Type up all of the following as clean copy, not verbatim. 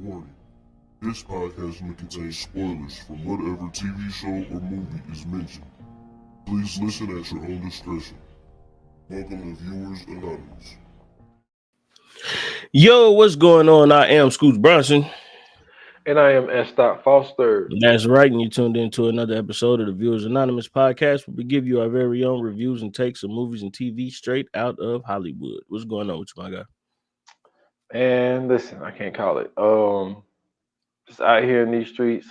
Warning. This podcast may contain spoilers from whatever TV show or movie is mentioned. Please listen at your own discretion. Welcome to Viewers Anonymous. Yo, what's going on? I am Scoots Bronson. And I am S. Foster. That's right, and you tuned into another episode of the Viewers Anonymous podcast, where we give you our very own reviews and takes of movies and TV straight out of Hollywood. What's going on with you, my guy? And listen, I can't call it. Just out here in these streets.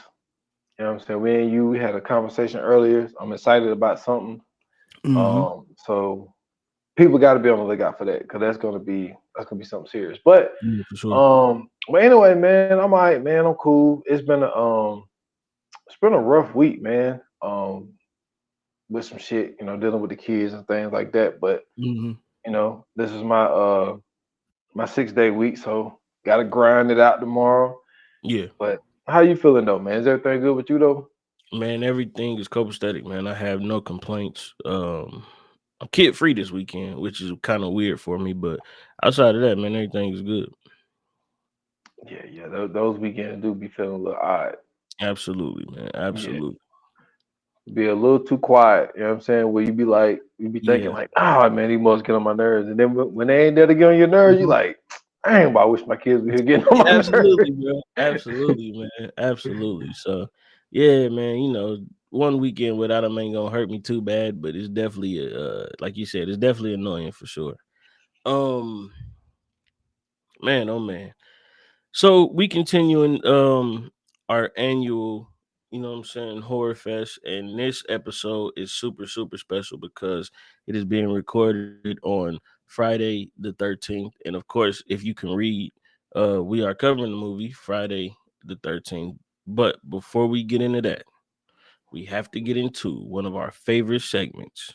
You know what I'm saying? We and you, we had a conversation earlier. I'm excited about something. So people got to be on the lookout for that, because that's gonna be something serious. But for sure. But anyway, man, I'm all right, man. I'm cool. It's been a rough week, man. With some shit, dealing with the kids and things like that. But this is my 6-day week, so gotta grind it out tomorrow. Yeah. But how you feeling though, man? Is everything good with you though? Man, everything is copacetic, man. I have no complaints. I'm kid free this weekend, which is kind of weird for me, but outside of that, man, everything is good. Yeah. Those weekends do be feeling a little odd. Absolutely, man. Absolutely. Yeah. Be a little too quiet, you know what I'm saying? Where you be thinking like, oh man, he must get on my nerves. And then when they ain't there to get on your nerves, you like, I ain't about to wish my kids were here getting on my nerves. Absolutely, bro. Absolutely, man. Absolutely. So yeah, man, one weekend without them ain't gonna hurt me too bad, but it's definitely like you said, it's definitely annoying for sure. Man, oh man. So we continuing our annual, Horror Fest, and this episode is super, super special because it is being recorded on Friday the 13th. And of course, if you can read, we are covering the movie Friday the 13th. But before we get into that, we have to get into one of our favorite segments.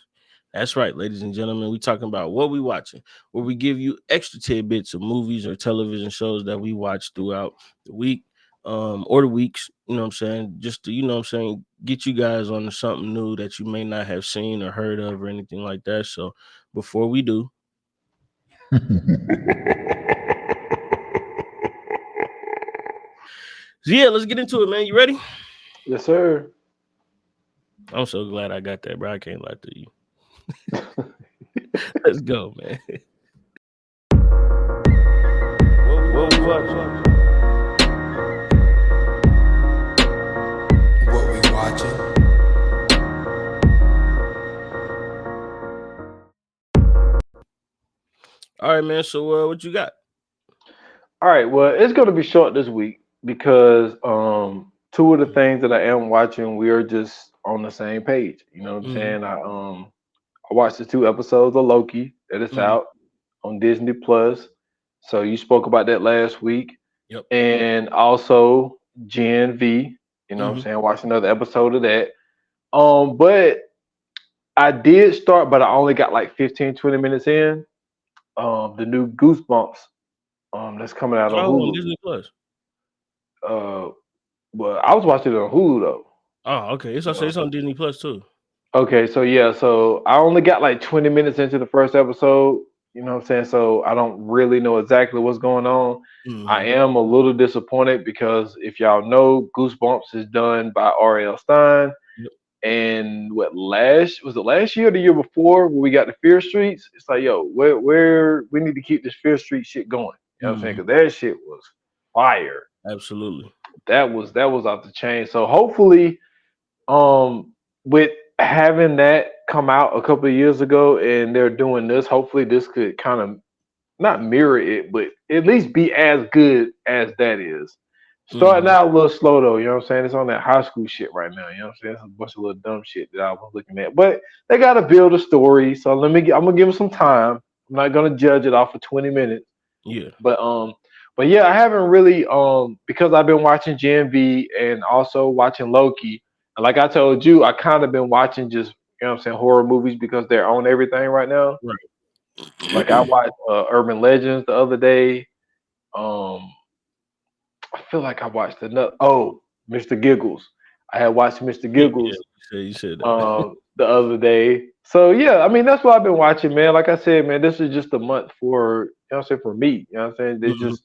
That's right, ladies and gentlemen. We're talking about what we watching, where we give you extra tidbits of movies or television shows that we watch throughout the week or the weeks, just to, get you guys on to something new that you may not have seen or heard of or anything like that. So before we do, yeah, let's get into it, man. You ready? Yes, sir. I'm so glad I got that, bro. I can't lie to you. Let's go, man. What we watching? What we watching? All right, man. So what you got? All right, well, it's gonna be short this week because two of the things that I am watching, we are just on the same page. You know what I'm saying? I watched the 2 episodes of Loki that is out on Disney Plus. So you spoke about that last week. Yep. And also Gen V, what I'm saying? I watched another episode of that. But I did start, but I only got like 15, 20 minutes in. The new Goosebumps that's coming out on Hulu. Disney Plus. Well, I was watching it on Hulu though. Oh, okay. It's on Disney Plus too. Okay, so yeah, so I only got like 20 minutes into the first episode, you know what I'm saying? So I don't really know exactly what's going on. I am a little disappointed because if y'all know, Goosebumps is done by R.L. Stine. Yep. And last year or the year before when we got the Fear Streets? It's like, yo, where we need to keep this Fear Street shit going. You know what I'm saying? Because that shit was fire. Absolutely. That was off the chain. So hopefully, with having that come out a couple of years ago and they're doing this, hopefully this could kind of not mirror it, but at least be as good as that is. Starting out a little slow though, you know what I'm saying? It's on that high school shit right now, you know what I'm saying? It's a bunch of little dumb shit that I was looking at. But they gotta build a story. So I'm gonna give them some time. I'm not gonna judge it off of 20 minutes. Yeah. But yeah, I haven't really because I've been watching Gen V and also watching Loki. And like I told you, I kind of been watching just, horror movies because they're on everything right now. Right. Like I watched Urban Legends the other day. I feel like I watched Mr. Giggles. I had watched Mr. Giggles you said that. The other day. So yeah, I mean that's what I've been watching, man. Like I said, man, this is just a month for for me. You know what I'm saying? They just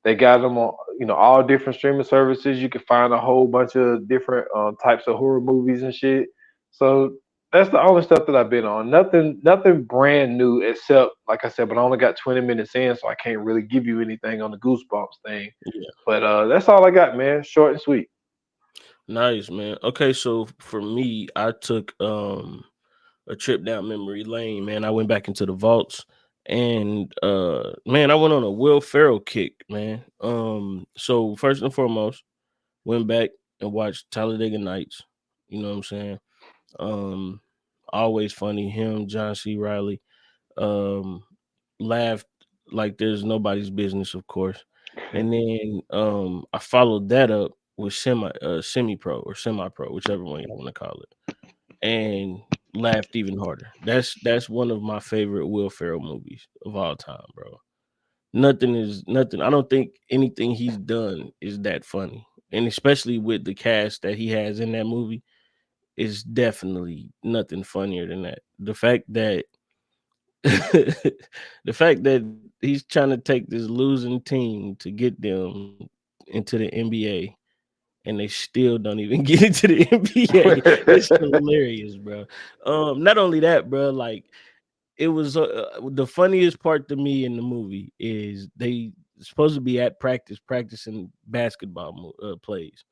They got them on, all different streaming services. You can find a whole bunch of different types of horror movies and shit. So that's the only stuff that I've been on. Nothing brand new except, like I said, but I only got 20 minutes in, so I can't really give you anything on the Goosebumps thing. Yeah. But that's all I got, man. Short and sweet. Nice, man. Okay, so for me, I took a trip down memory lane, man. I went back into the vaults and man, I went on a Will Ferrell kick, man. So first and foremost, went back and watched Talladega Nights. You know what I'm saying? Always funny. Him, John C. Riley. Laughed like there's nobody's business, of course. And then I followed that up with semi-pro or semi-pro, whichever one you want to call it, and laughed even harder. That's one of my favorite Will Ferrell movies of all time, bro. Nothing. I don't think anything he's done is that funny, and especially with the cast that he has in that movie, is definitely nothing funnier than that. The fact that the fact that he's trying to take this losing team to get them into the NBA and they still don't even get into the NBA. It's hilarious, bro. Not only that, bro, like it was the funniest part to me in the movie is they supposed to be at practicing basketball plays.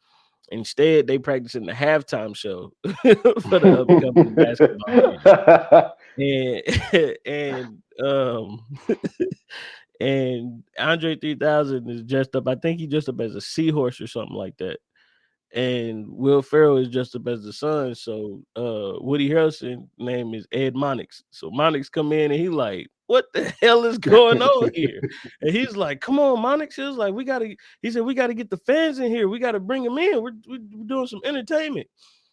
Instead, they practicing the halftime show for the upcoming basketball game. And and Andre 3000 is dressed up. I think he dressed up as a seahorse or something like that. And Will Ferrell is dressed up as the son. So Woody Harrelson name is Ed Monix. So Monix come in and he like, what the hell is going on here? And he's like, come on, Monix. He was like, he said, we gotta get the fans in here. We gotta bring them in. We're doing some entertainment.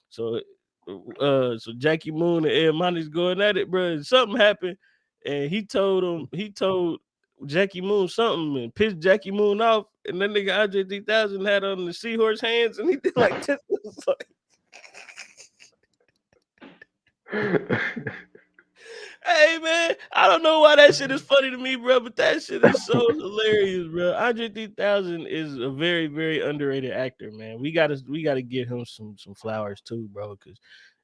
So so Jackie Moon and Ed Monix going at it, bro. And something happened, and he told Jackie Moon something and pissed Jackie Moon off, and then nigga Andre 3000 had on the seahorse hands, and he did like this. Hey man, I don't know why that shit is funny to me, bro, but that shit is so hilarious, bro. Andre 3000 is a very, very underrated actor, man. We gotta give him some flowers too, bro, because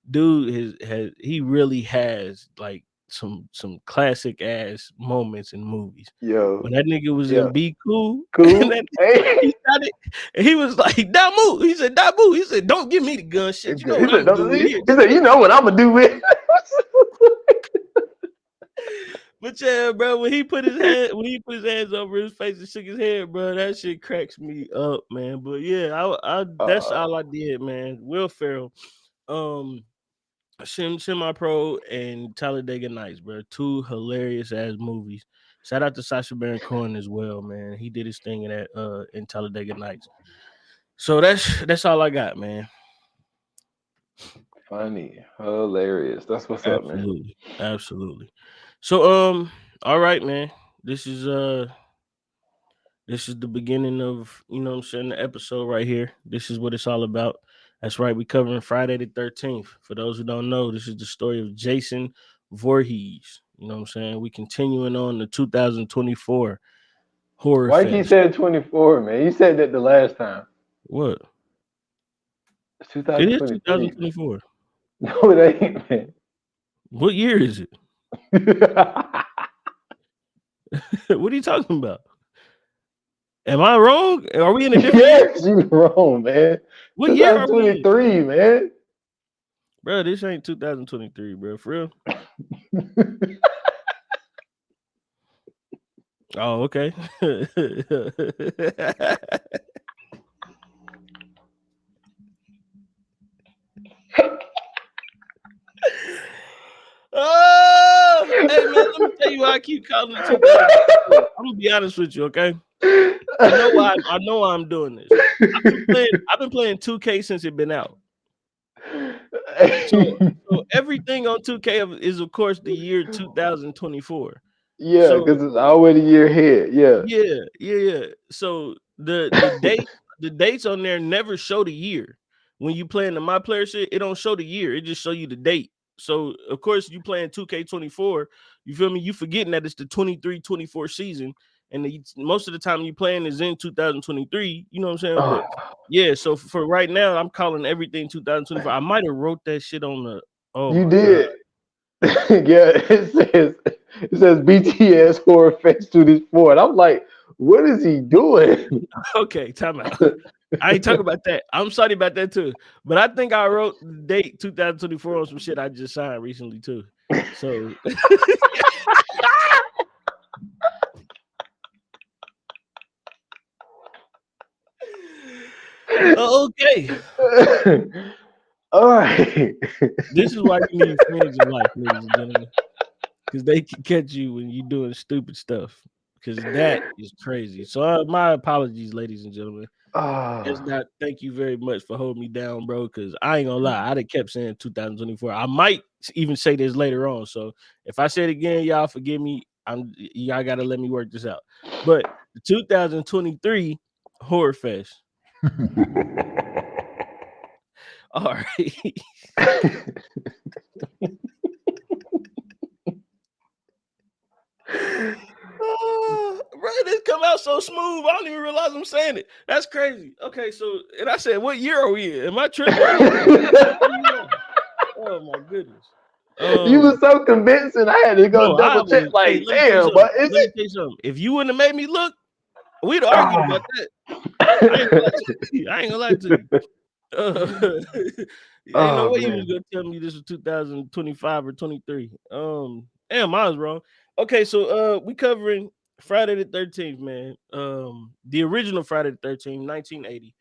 dude he really has like some classic ass moments in movies. Yo, when that nigga was in Be Cool, cool. He was like, Damu. He said, Damu. He said, don't give me the gun shit. You know what I'm doing here. He said, you know what I'm gonna do with it. But yeah, bro, when he put his hands over his face and shook his head, bro, that shit cracks me up, man. But yeah, I that's all I did, man. Will Ferrell, Semi-Pro and Talladega Nights, bro. Two hilarious ass movies. Shout out to Sacha Baron Cohen as well, man. He did his thing in Talladega Nights. So that's all I got, man. Funny, hilarious. That's what's up, man. Absolutely. So all right, man. This is the beginning of, you know what I'm saying, the episode right here. This is what it's all about. That's right. We're covering Friday the 13th. For those who don't know, this is the story of Jason Voorhees. You know what I'm saying? We continuing on the 2024 horror. Why you said 24, man? You said that the last time. What? It's 2023. It is 2024. No, it ain't, man. What year is it? What are you talking about? Am I wrong? Are we in a different year? Yes, you're wrong, man. What year are 2023, man? Bro, this ain't 2023, bro. For real? Oh, okay. Oh, hey man, let me tell you why I keep calling it 2023. I'm gonna be honest with you, okay? I know why I'm doing this. I've been playing 2K since it's been out. So everything on 2K is of course the year 2024. Yeah, because it's already a year ahead. Yeah. So the dates on there never show the year. When you play in the My Player shit, it don't show the year. It just show you the date. So of course you playing 2K24. You feel me? You forgetting that it's the 23-24 season, and most of the time you playing is in 2023. You know what I'm saying? Oh, But yeah, so for right now, I'm calling everything 2024. I might have wrote that shit on the. Oh, you my did. God. Yeah, it says BTS Horror Fest 24. And I'm like, what is he doing? Okay, time out. I ain't talking about that. I'm sorry about that too. But I think I wrote the date 2024 on some shit I just signed recently too. So okay. All right. This is why you need friends in life, ladies and gentlemen. Because they can catch you when you're doing stupid stuff. Because that is crazy. So my apologies, ladies and gentlemen. It's not. Thank you very much for holding me down, bro. Because I ain't gonna lie, I'd have kept saying 2024. I might even say this later on. So if I say it again, y'all forgive me. Y'all gotta let me work this out. But the 2023 Horror Fest. All right. Bro, this come out so smooth. I don't even realize I'm saying it. That's crazy. Okay, so and I said, what year are we in? Am I tripping? Oh my goodness. You were so convincing. I had to go double check. Like, Let me tell you damn, something. but is Let me it? tell you something. If you wouldn't have made me look, we'd have argued about that. I ain't gonna lie to you. Ain't no way you was gonna tell me this was 2025 or 23. Damn, I was wrong. Okay, so we covering Friday the 13th, man. The original Friday the 13th, 1980.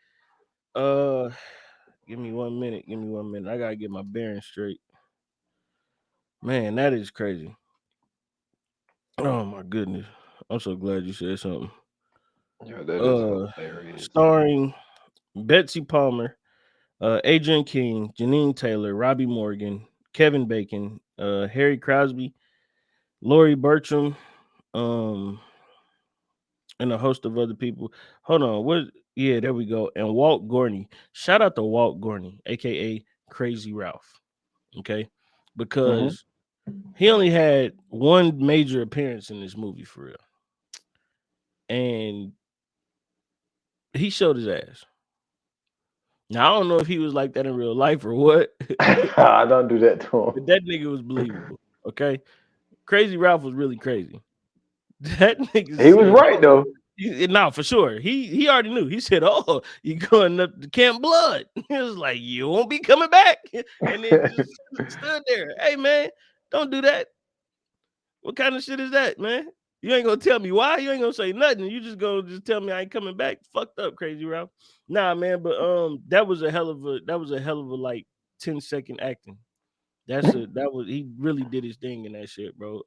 Give me 1 minute. I gotta get my bearings straight. Man, that is crazy. Oh my goodness. I'm so glad you said something. Yeah, that is hilarious. Starring Betsy Palmer, Adrian King, Janine Taylor, Robbie Morgan, Kevin Bacon, Harry Crosby, Laurie Bertram, and a host of other people. Hold on, what? Yeah, there we go. And Walt Gorney. Shout out to Walt Gorney, aka Crazy Ralph. Okay, because he only had one major appearance in this movie for real, and he showed his ass. Now I don't know if he was like that in real life or what. I don't do that to him. But that nigga was believable. Okay, Crazy Ralph was really crazy. That nigga. He was right though. No, for sure. He already knew. He said, "Oh, you going up to Camp Blood?" He was like, "You won't be coming back," and then just stood there. Hey man, don't do that. What kind of shit is that, man? You ain't gonna tell me why. You ain't gonna say nothing. You just gonna just tell me I ain't coming back. Fucked up, Crazy Ralph. Nah, man. But that was a hell of a like 10-second acting. He really did his thing in that shit, bro.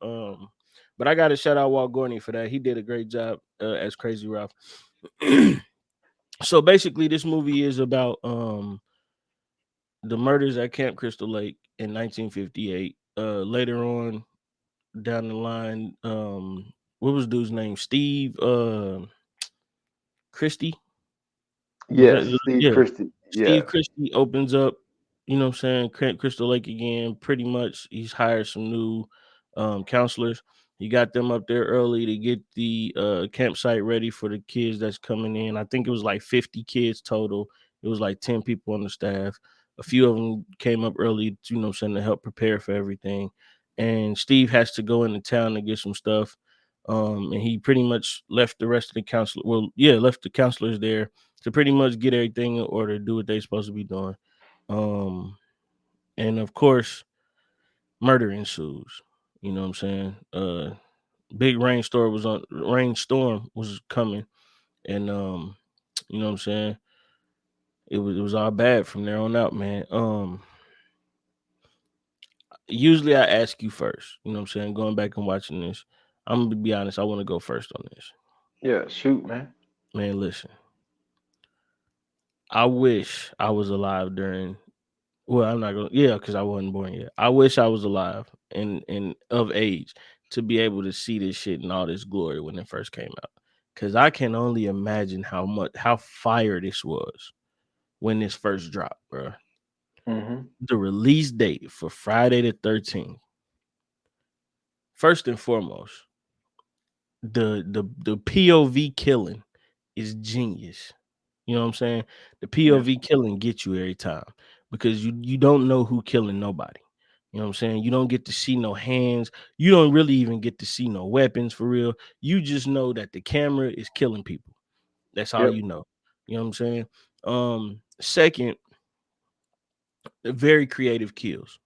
But I gotta shout out Walt Gorney for that. He did a great job as Crazy Ralph. So basically, this movie is about the murders at Camp Crystal Lake in 1958. Later on down the line, what was dude's name? Steve Christie. Yes, Steve Christie. Steve Christie opens up, you know what I'm saying, Camp Crystal Lake again. Pretty much he's hired some new counselors. He got them up there early to get the campsite ready for the kids that's coming in. I think it was like 50 kids total. It was like 10 people on the staff. A few of them came up early, you know what I'm saying, to help prepare for everything. And Steve has to go into town to get some stuff. And he pretty much left the rest of the left the counselors there to pretty much get everything in order, do what they're supposed to be doing. And of course, murder ensues. You know what I'm saying? Big rainstorm was coming, and you know what I'm saying? It was all bad from there on out, man. Usually I ask you first, you know what I'm saying? Going back and watching this, I'm gonna be honest, I want to go first on this. Yeah, shoot, man. Man, listen. I wish I was alive during. Well, I'm not gonna. Yeah, because I wasn't born yet. I wish I was alive and of age to be able to see this shit in all this glory when it first came out. Because I can only imagine how fire this was when this first dropped, bro. The release date for Friday the 13th. First and foremost, the POV killing is genius. You know what I'm saying? The Yeah. POV killing gets you every time because you don't know who killing nobody. You know what I'm saying? You don't get to see no hands. You don't really even get to see no weapons for real. You just know that the camera is killing people. That's all Yep. you know. You know what I'm saying? Second, very creative kills.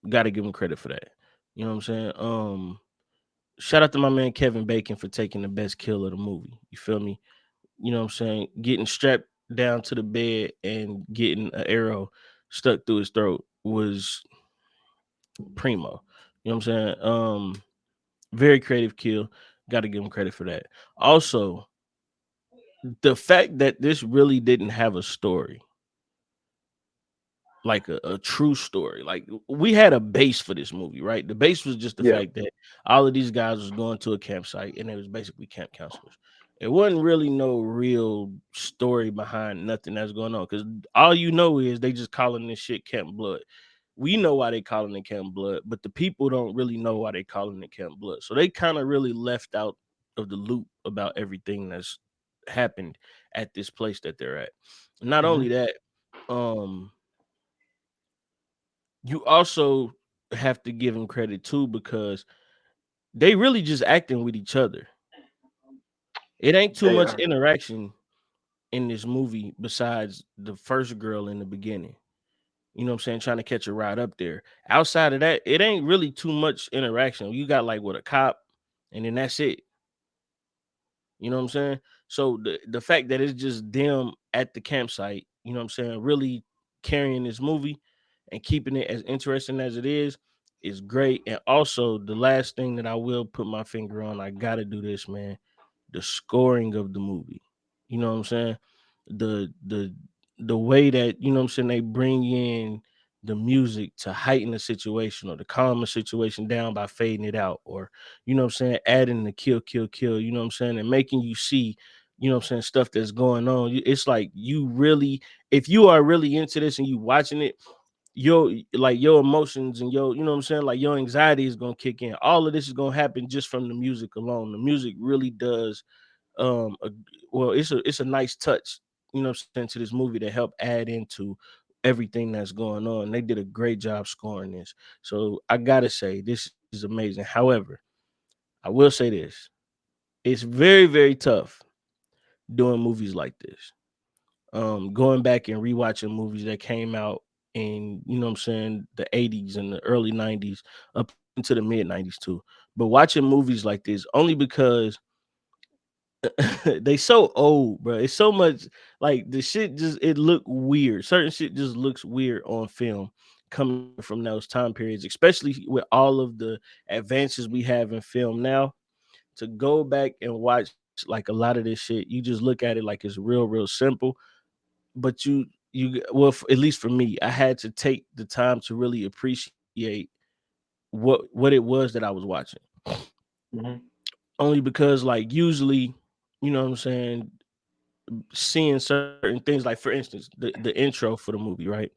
Got to give him credit for that. You know what I'm saying? Shout out to my man Kevin Bacon for taking the best kill of the movie. You feel me? You know what I'm saying? Getting strapped down to the bed and getting an arrow stuck through his throat was primo. You know what I'm saying? Very creative kill. Got to give him credit for that. Also, the fact that this really didn't have a story, like a true story. Like we had a base for this movie, right? The base was just the Yeah. fact that all of these guys was going to a campsite and it was basically camp counselors. It wasn't really no real story behind nothing that's going on because all you know is they just calling this shit Camp Blood. We know why they calling it Camp Blood, but the people don't really know why they calling it Camp Blood. So they kind of really left out of the loop about everything that's happened at this place that they're at. Not Hmm. only that, um, you also have to give them credit too because they really just acting with each other. It ain't too They much are. interaction in this movie besides the first girl in the beginning. You know what I'm saying? Trying to catch a ride up there. Outside of that, it ain't really too much interaction. You got like with a cop, and then that's it. You know what I'm saying? So the fact that it's just them at the campsite, you know what I'm saying, really carrying this movie and keeping it as interesting as it is great. And also the last thing that I will put my finger on, I gotta do this, man. The scoring of the movie. You know what I'm saying? The the way that, you know what I'm saying, they bring in the music to heighten the situation or to calm the situation down by fading it out, or you know what I'm saying, adding the kill, kill, kill, you know what I'm saying, and making you see, you know what I'm saying, stuff that's going on. It's like you really, if you are really into this and you watching it, your emotions and your, you know what I'm saying, like your anxiety is gonna kick in. All of this is gonna happen just from the music alone. The music really does a, well, it's a nice touch, you know what I'm saying, to this movie to help add into everything that's going on. They did a great job scoring this. So I gotta say this is amazing. However, I will say this. It's very, very tough doing movies like this. Going back and rewatching movies that came out in, you know what I'm saying, the 80s and the early 90s up into the mid 90s too. But watching movies like this only because they so old, bro. It's so much like the shit just it look weird. Certain shit just looks weird on film coming from those time periods, especially with all of the advances we have in film now. To go back and watch like a lot of this shit, you just look at it like it's real, real simple. But well, at least for me, I had to take the time to really appreciate what it was that I was watching. Hmm. Only because like usually, you know what I'm saying, seeing certain things, like for instance the intro for the movie, right,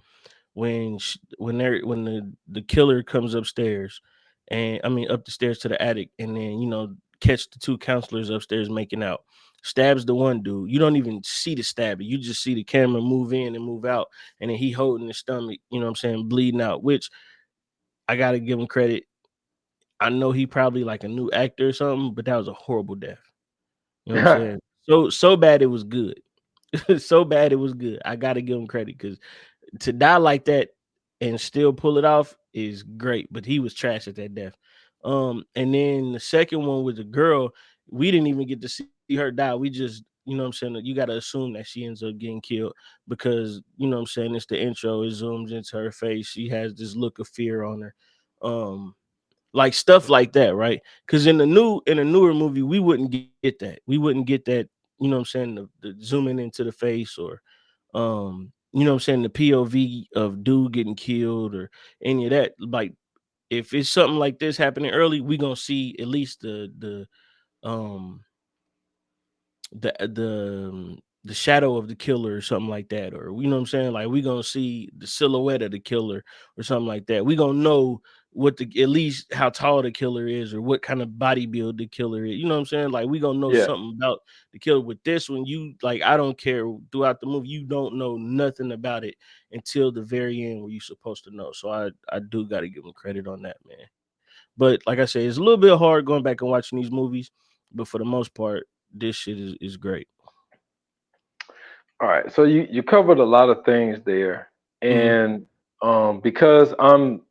when the killer comes upstairs, and I mean up the stairs to the attic, and then you know catch the two counselors upstairs making out, stabs the one dude. You don't even see the stabbing, you just see the camera move in and move out, and then he holding his stomach, you know what I'm saying, bleeding out, which I gotta give him credit. I know he probably like a new actor or something, but that was a horrible death. You know what I'm saying? So bad it was good. So bad it was good. I gotta give him credit because to die like that and still pull it off is great. But he was trash at that death. And then the second one with the girl, we didn't even get to see her die. We just, you know what I'm saying, you gotta assume that she ends up getting killed because you know what I'm saying, it's the intro, it zooms into her face. She has this look of fear on her. Like stuff like that, right? Because in a newer movie, we wouldn't get that. We wouldn't get that, you know what I'm saying, the zooming into the face, or you know what I'm saying, the POV of dude getting killed or any of that. Like if it's something like this happening early, we gonna see at least um the shadow of the killer or something like that, or you know what I'm saying, like we gonna see the silhouette of the killer or something like that. We gonna know what the at least how tall the killer is or what kind of body build the killer is. You know what I'm saying? Like we gonna know Yeah. something about the killer. With this one, you like I don't care throughout the movie, you don't know nothing about it until the very end where you're supposed to know. So I do gotta give him credit on that, man. But like I said, it's a little bit hard going back and watching these movies, but for the most part, this shit is great. All right. So you covered a lot of things there. Mhm. And because I'm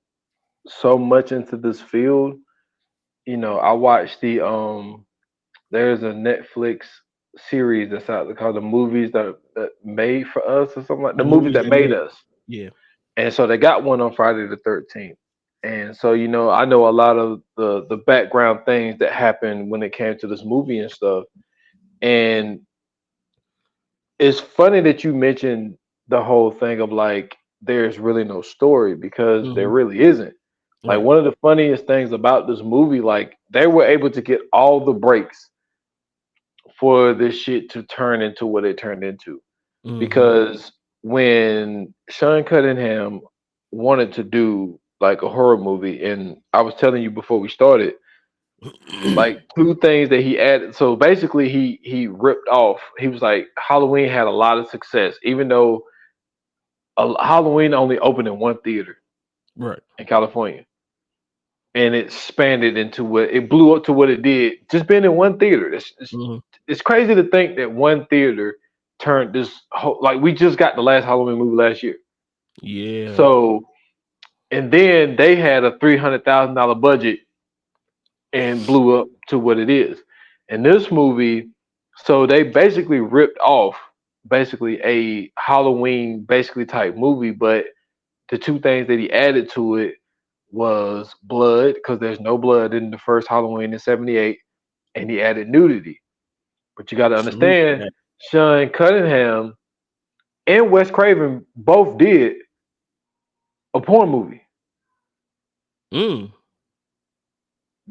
so much into this field, I watched there's a Netflix series that's out there called The Movies that Made for Us or something like The The Movies movies That that Made made Us. yeah. And so they got one on Friday the 13th. And so, I know a lot of the background things that happened when it came to this movie and stuff. And it's funny that you mentioned the whole thing of like there's really no story because there Mhm. really isn't. Like Right. one of the funniest things about this movie, like they were able to get all the breaks for this shit to turn into what it turned into. Mhm. Because when Sean Cunningham wanted to do like a horror movie, and I was telling you before we started, like two things that he added. So basically, he ripped off. He was like, Halloween had a lot of success, even though Halloween only opened in one theater Right. in California, and it expanded into what it blew up to what it did just being in one theater. Mhm. It's crazy to think that one theater turned this whole, like we just got the last Halloween movie last year. Yeah. So and then they had a $300,000 budget and blew up to what it is. And this movie, so they basically ripped off basically a Halloween basically type movie, but the two things that he added to it was blood because there's no blood in the first Halloween in '78, and he added nudity. But you got to Salute to understand, that. Sean Cunningham and Wes Craven both did a porn movie. Mm.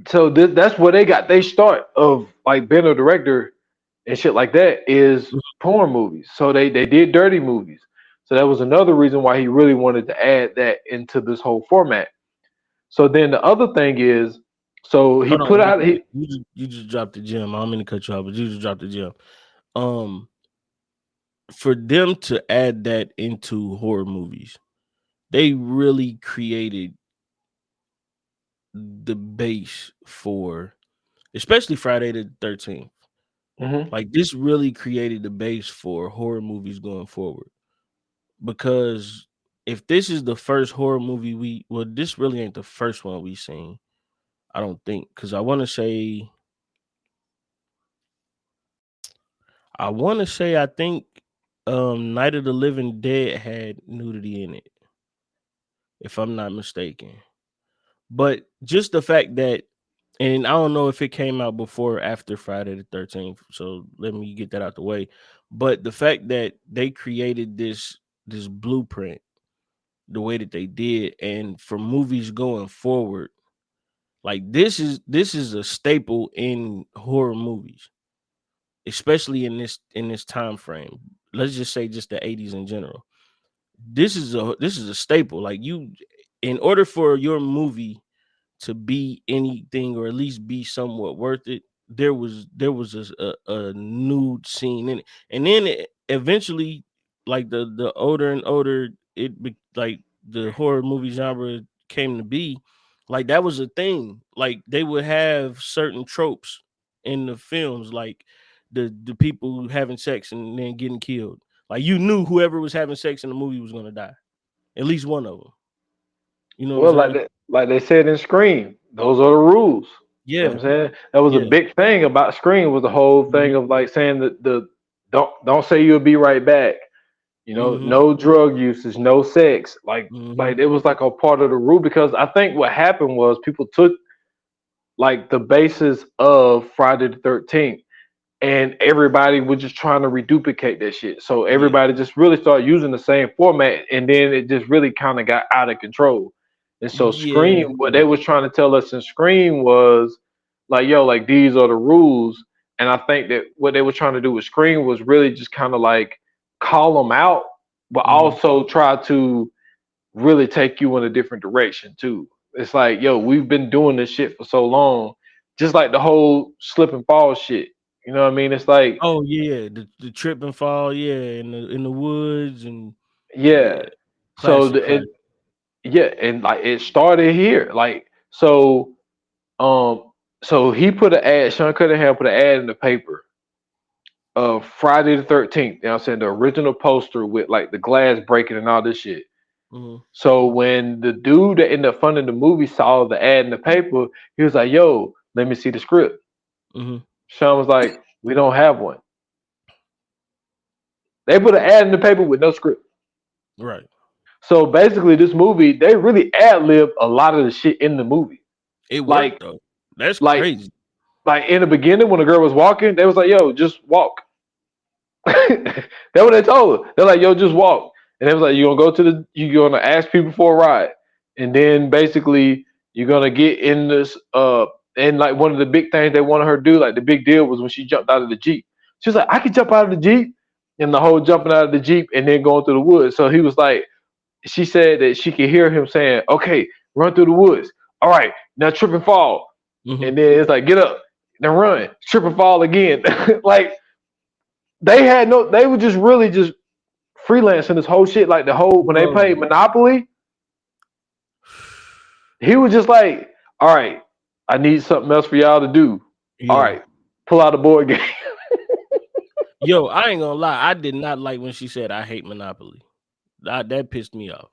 So that's where they got they start of like being a director and shit like that is porn movies. So they did dirty movies. So that was another reason why he really wanted to add that into this whole format. So then the other thing is, so he Hold put on, real out quick. he You just dropped the gem. I don't mean to cut you off, but you just dropped the gem. Um, for them to add that into horror movies, they really created the base for, especially Friday the 13th. Mhm. Like this really created the base for horror movies going forward. Because if this is the first horror movie well, this really ain't the first one we seen. I don't think, because I think Night of the Living Dead had nudity in it, if I'm not mistaken. But just the fact that, and I don't know if it came out before or after Friday the 13th, so let me get that out the way. But the fact that they created this blueprint the way that they did, and for movies going forward, like this is a staple in horror movies, especially in this time frame. Let's just say just the 80s in general. This is a staple. Like you, in order for your movie to be anything or at least be somewhat worth it, there was a nude scene in it, and then eventually, like the older and older like the horror movie genre came to be, like that was a thing. Like they would have certain tropes in the films, like the people having sex and then getting killed. Like you knew whoever was having sex in the movie was gonna die, at least one of them. You know what I'm well saying? like they said in Scream, those are the rules. You know Yeah, what I'm saying? That was a yeah. big thing about Scream was the whole thing Mhm, of like saying that the don't say you'll be right back. mhm, No drug usage, no sex. Like mhm. it was like a part of the rule because I think what happened was people took like the basis of Friday the 13th and everybody was just trying to reduplicate that shit. So Yeah, everybody just really started using the same format and then it just really kind of got out of control. And so yeah, Scream, what yeah. they was trying to tell us in Scream was like, yo, like these are the rules. And I think that what they were trying to do with Scream was really just kind of like call them out, but Mhm. also try to really take you in a different direction too. It's like, yo, we've been doing this shit for so long. Just like the whole slip and fall shit. You know what I mean? It's like, Oh yeah, the trip and fall, yeah, in the woods and yeah. yeah, So classic, classic. yeah, and like it started here. Like so, um, so he put an ad. Sean Cunningham put an ad in the paper of Friday the 13th. You know what I'm saying? The original poster with like the glass breaking and all this shit. Mhm. So when the dude that ended up funding the movie saw the ad in the paper, he was like, "Yo, let me see the script." Mhm. Sean was like, "We don't have one." They put an ad in the paper with no script. Right. So basically, this movie they really ad libbed a lot of the shit in the movie. It Like, worked though. That's like, crazy. like in the beginning when the girl was walking, they was like, "Yo, just walk." That's what they told her. They're like, "Yo, just walk." And they was like, you're gonna ask people for a ride, and then basically you're gonna get in this. And like one of the big things they wanted her to do, like the big deal was when she jumped out of the Jeep. She was like, "I can jump out of the Jeep," and the whole jumping out of the Jeep and then going through the woods. So he was like, she said that she could hear him saying, "Okay, run through the woods. All right, now trip and fall." Mhm. And then it's like, "Get up, then run, trip and fall again." Like they were just really just freelancing this whole shit. Like the whole when they Bro. played Monopoly, he was just like, "All right, I need something else for y'all to do. All Yeah. right, pull out a board game." Yo, I ain't gonna lie. I did not like when she said I hate Monopoly. That pissed me off.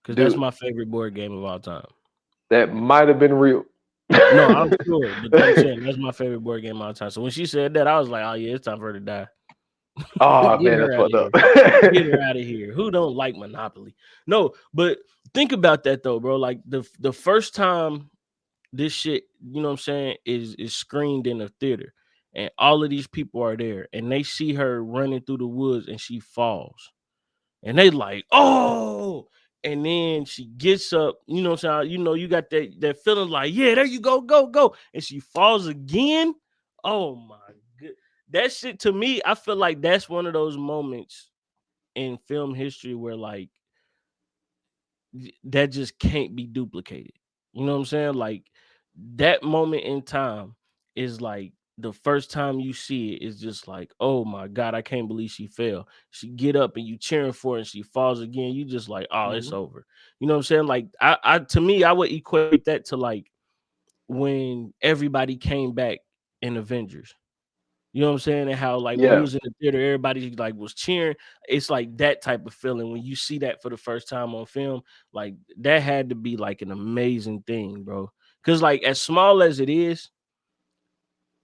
Because that's Dude, my favorite board game of all time. that might have been real. No, I'm sure, but I'm saying that's my favorite board game of all time. So when she said that, I was like, "Oh yeah, it's time for her to die. Oh Get man, her that's out of fucked here. up. Get her out of here. Who don't like Monopoly?" No, but think about that though, bro. Like the first time this shit, you know what I'm saying, is screened in a theater, and all of these people are there, and they see her running through the woods, and she falls. And they like, "Oh," and then she gets up, you know what I'm saying? You know, you got that feeling like, "Yeah, there you go, go, go." And she falls again. Oh my god. That shit to me, I feel like that's one of those moments in film history where like that just can't be duplicated. You know what I'm saying? Like that moment in time is like the first time you see it is just like, oh my god, I can't believe she fell. She get up and you cheering for her and she falls again. You just like, oh, it's Mhm. over. You know what I'm saying? Like I to me, I would equate that to like when everybody came back in Avengers. You know what I'm saying? And how like when we Yeah. was in the theater, everybody like was cheering. It's like that type of feeling when you see that for the first time on film. Like that had to be like an amazing thing, bro. Cause like as small as it is,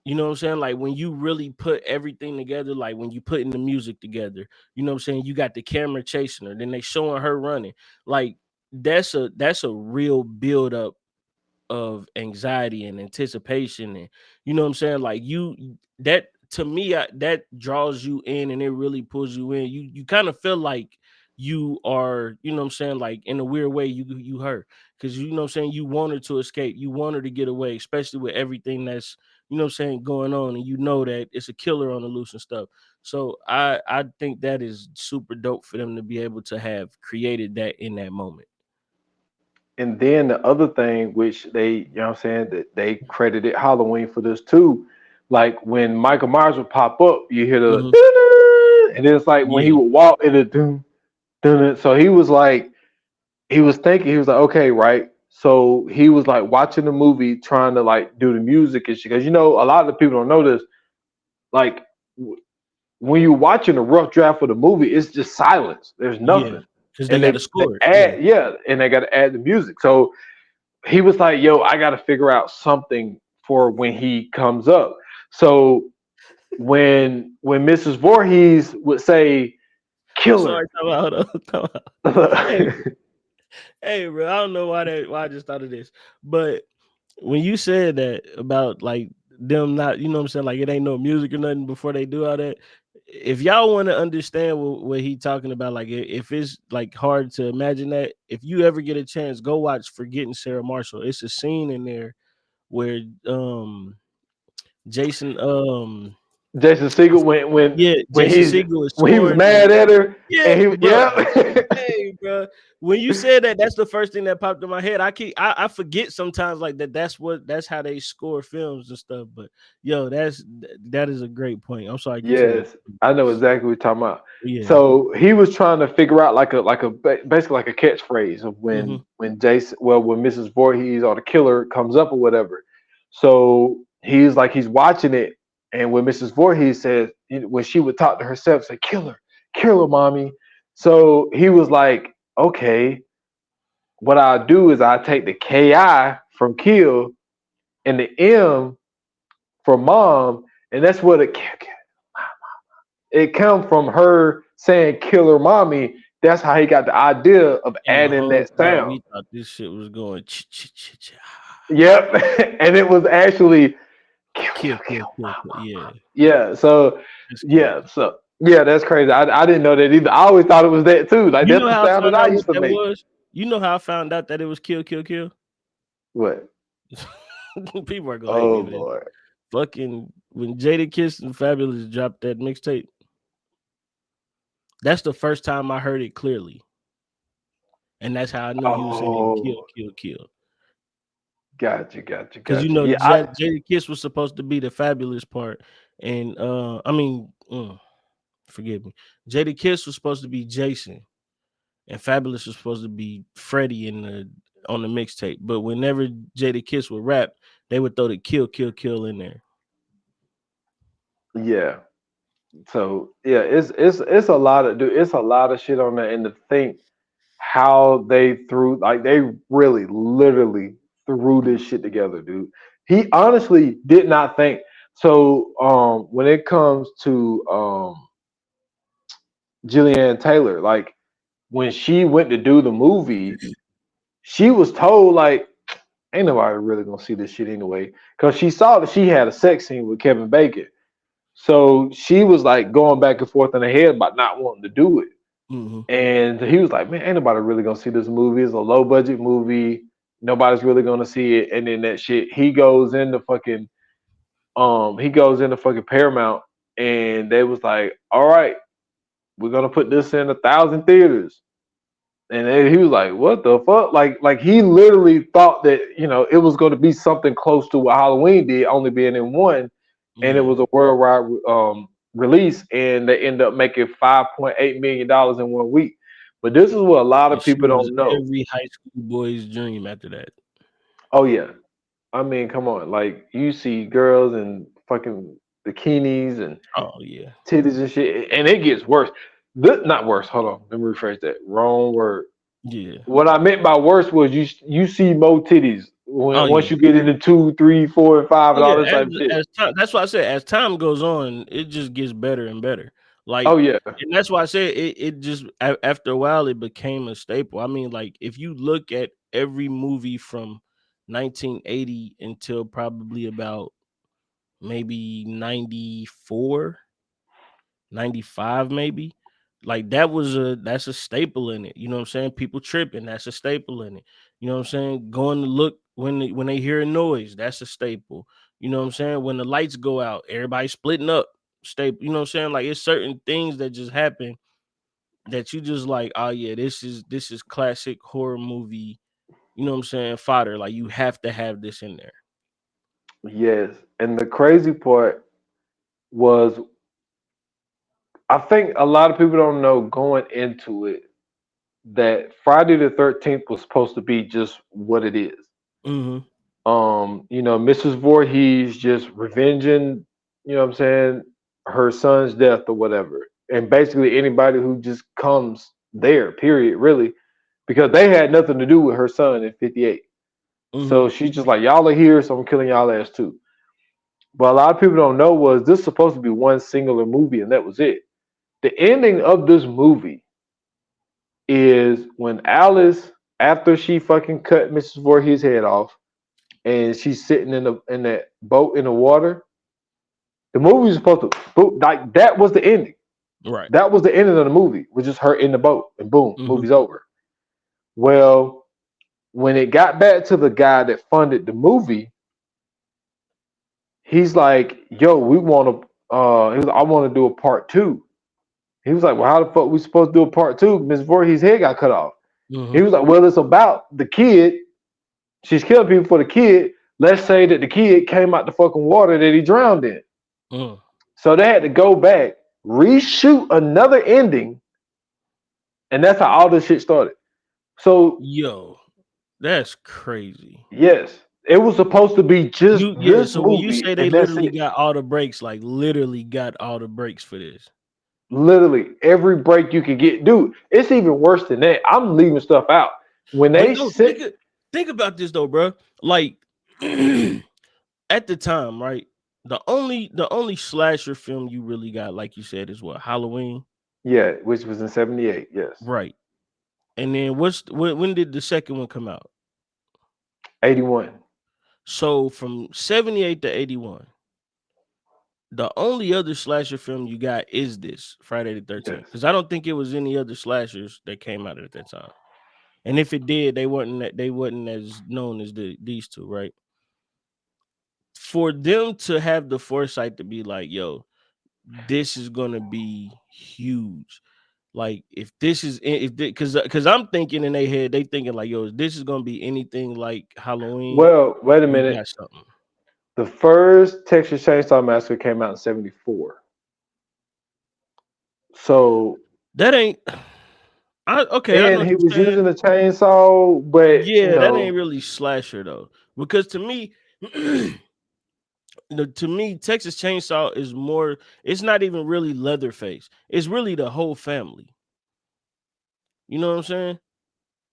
you know what I'm saying? Like when you really put everything together, like when you putting the music together, you know what I'm saying? You got the camera chasing her, then they showing her running. Like that's a real build up of anxiety and anticipation, and you know what I'm saying, like you that to me that draws you in and it really pulls you in. You kind of feel like you are, you know what I'm saying, like in a weird way you hurt because you know what I'm saying, you want her to escape, you want her to get away, especially with everything that's, you know what I'm saying, going on, and you know that it's a killer on the loose and stuff. So I think that is super dope for them to be able to have created that in that moment. And then the other thing, which they, you know what I'm saying, that they credited Halloween for this too. Like when Michael Myers would pop up, you hear the Mhm. dun-dun, and then it's like when he Yeah. would walk in the doom, dun. So he was like, he was thinking, he was like, okay, right. So he was like watching the movie, trying to like do the music and shit. Because you know, a lot of the people don't know this. Like when you're watching a rough draft of the movie, it's just silence. There's Yeah, nothing, because they and got to they score it. Yeah. add, yeah, and they got to add the music. So he was like, "Yo, I got to figure out something for when he comes up." So when Mrs. Voorhees would say Sorry, "killer," come out. Hold on, come out. Hey, yeah, hey, bro. I don't know why I just thought of this, but when you said that about like them not, you know what I'm saying, like it ain't no music or nothing before they do all that. If y'all want to understand what he talking about, like if it's like hard to imagine that, if you ever get a chance, go watch Forgetting Sarah Marshall. It's a scene in there where Jason Jason Segel when Yeah, when Jason he's Segel is when he was scoring. mad at her Yeah, and he bro. yeah. Hey, bro. When you said that, that's the first thing that popped in my head. I forget sometimes like that. That's how they score films and stuff. But yo, that is a great point. I'm sorry, continue. Yes, I know exactly what you're talking about. Yeah. So he was trying to figure out basically like a catchphrase of Mm-hmm. when Mrs. Voorhees or the killer comes up or whatever. So he's watching it, and when Mrs. Voorhees says when she would talk to herself, say killer, mommy. So he was like, okay, what I'll do is I take the KI from kill and the M for mom, and that's what it come from her saying killer mommy. That's how he got the idea of And the adding whole that time sound. we thought this shit was going ch. Yep. And it was actually Kill. Yeah. yeah. So That's crazy. yeah. So yeah, that's crazy. I didn't know that either. I always thought it was that too. Like You that's know the how I sound that found I out what used to that make. was? You know how I found out that it was kill. What? People are gonna hate Oh me for this. Lord. Fucking when Jadakiss and Fabulous dropped that mixtape, that's the first time I heard it clearly. And that's how I knew he was saying Oh, kill. gotcha. Because you know Yeah, Jadakiss was supposed to be the Fabulous part. And forgive me. Jadakiss was supposed to be Jason. And Fabulous was supposed to be Freddie on the mixtape. But whenever Jadakiss would rap, they would throw the kill in there. yeah. So yeah, it's a lot of it's a lot of shit on there, and to think how they really literally threw this shit together, dude. He honestly did not think so. When it comes to Jillian Taylor, like when she went to do the movie, she was told like, ain't nobody really gonna see this shit anyway, because she saw that she had a sex scene with Kevin Bacon. So she was like going back and forth in her head about not wanting to do it. Mm-hmm. And he was like, man, ain't nobody really gonna see this movie. It's a low budget movie. Nobody's really gonna see it. And then that shit, he goes into fucking Paramount, and they was like, all right, we're gonna put this in 1,000 theaters. And then he was like, what the fuck? Like he literally thought that, it was gonna be something close to what Halloween did, only being in one, and it Yeah. was a worldwide release, and they end up making $5.8 million in 1 week. But this is what a lot And of she people was don't know. every high school boy's dream after that. Oh yeah, I mean, come on, like you see girls in fucking bikinis and Oh yeah. titties and shit, and it gets worse. Not worse. Hold on, let me rephrase that. Wrong word. Yeah. What I meant by worse was you see more titties Oh once yeah. you get into 2, 3, 4, and 5 Oh and all yeah. this type of shit. As time, that's why I said as time goes on, it just gets better and better. Oh Like, yeah, and that's why I said it just after a while it became a staple. I mean, like if you look at every movie from 1980 until probably about maybe 94, 95 maybe, like that's a staple in it. You know what I'm saying? People tripping, that's a staple in it. You know what I'm saying? Going to look when they hear a noise, that's a staple. You know what I'm saying? When the lights go out, everybody splitting up, staple. You know what I'm saying? Like it's certain things that just happen that you just like, oh yeah, this is classic horror movie. You know what I'm saying? Fodder. Like you have to have this in there. yes. And the crazy part was, I think a lot of people don't know going into it that Friday the 13th was supposed to be just what it is. Mm-hmm. Mrs. Voorhees just revenging, what I'm saying, her son's death or whatever. And basically anybody who just comes there, period, really, because they had nothing to do with her son in 58. Mm-hmm. So she's just like, y'all are here, so I'm killing y'all ass too. But a lot of people don't know was this supposed to be one singular movie, and that was it. The ending of this movie is when Alice, after she fucking cut Mrs. Voorhees' head off, and she's sitting in that boat in the water. The movie was supposed to like that was the ending. Right. That was the ending of the movie, was just her in the boat, and boom, Mm-hmm. movie's over. Well, when it got back to the guy that funded the movie, he's like, "Yo, we want He was like, I want to do a part 2. He was like, well, how the fuck we supposed to do a part 2? Miss Voorhees' head got cut off. Mhm. He was like, well, it's about the kid. She's killing people for the kid. Let's say that the kid came out the fucking water that he drowned in. Mm. So they had to go back, reshoot another ending, and that's how all this shit started. So Yo, that's crazy. yes, it was supposed to be just this So when you movie, say they and that's literally it. got all the breaks, like literally got all the breaks for this. Literally every break you could get, dude. It's even worse than that. I'm leaving stuff out when But they no, sit. think about this though, bro. Like at the time, right? The only slasher film you really got, like you said, is what, Halloween, Yeah, which was in '78. Yes, right? And then when did the second one come out? '81. So from 78 to 81, the only other slasher film you got is this Friday the 13th. Yes. Because I don't think it was any other slashers that came out at that time. And if it did, they wasn't as known as these two, right? For them to have the foresight to be like, yo, this is gonna be huge. Like if this is because I'm thinking in their head, they thinking like, yo, this is gonna be anything like Halloween. Well, wait a We minute. got something. The first Texas Chainsaw Massacre came out in '74. So, That ain't okay. I know and what he was you're saying. using a chainsaw, but Yeah, that ain't really slasher though. Because to me, Texas Chainsaw is more, it's not even really Leatherface. It's really the whole family. You know what I'm saying?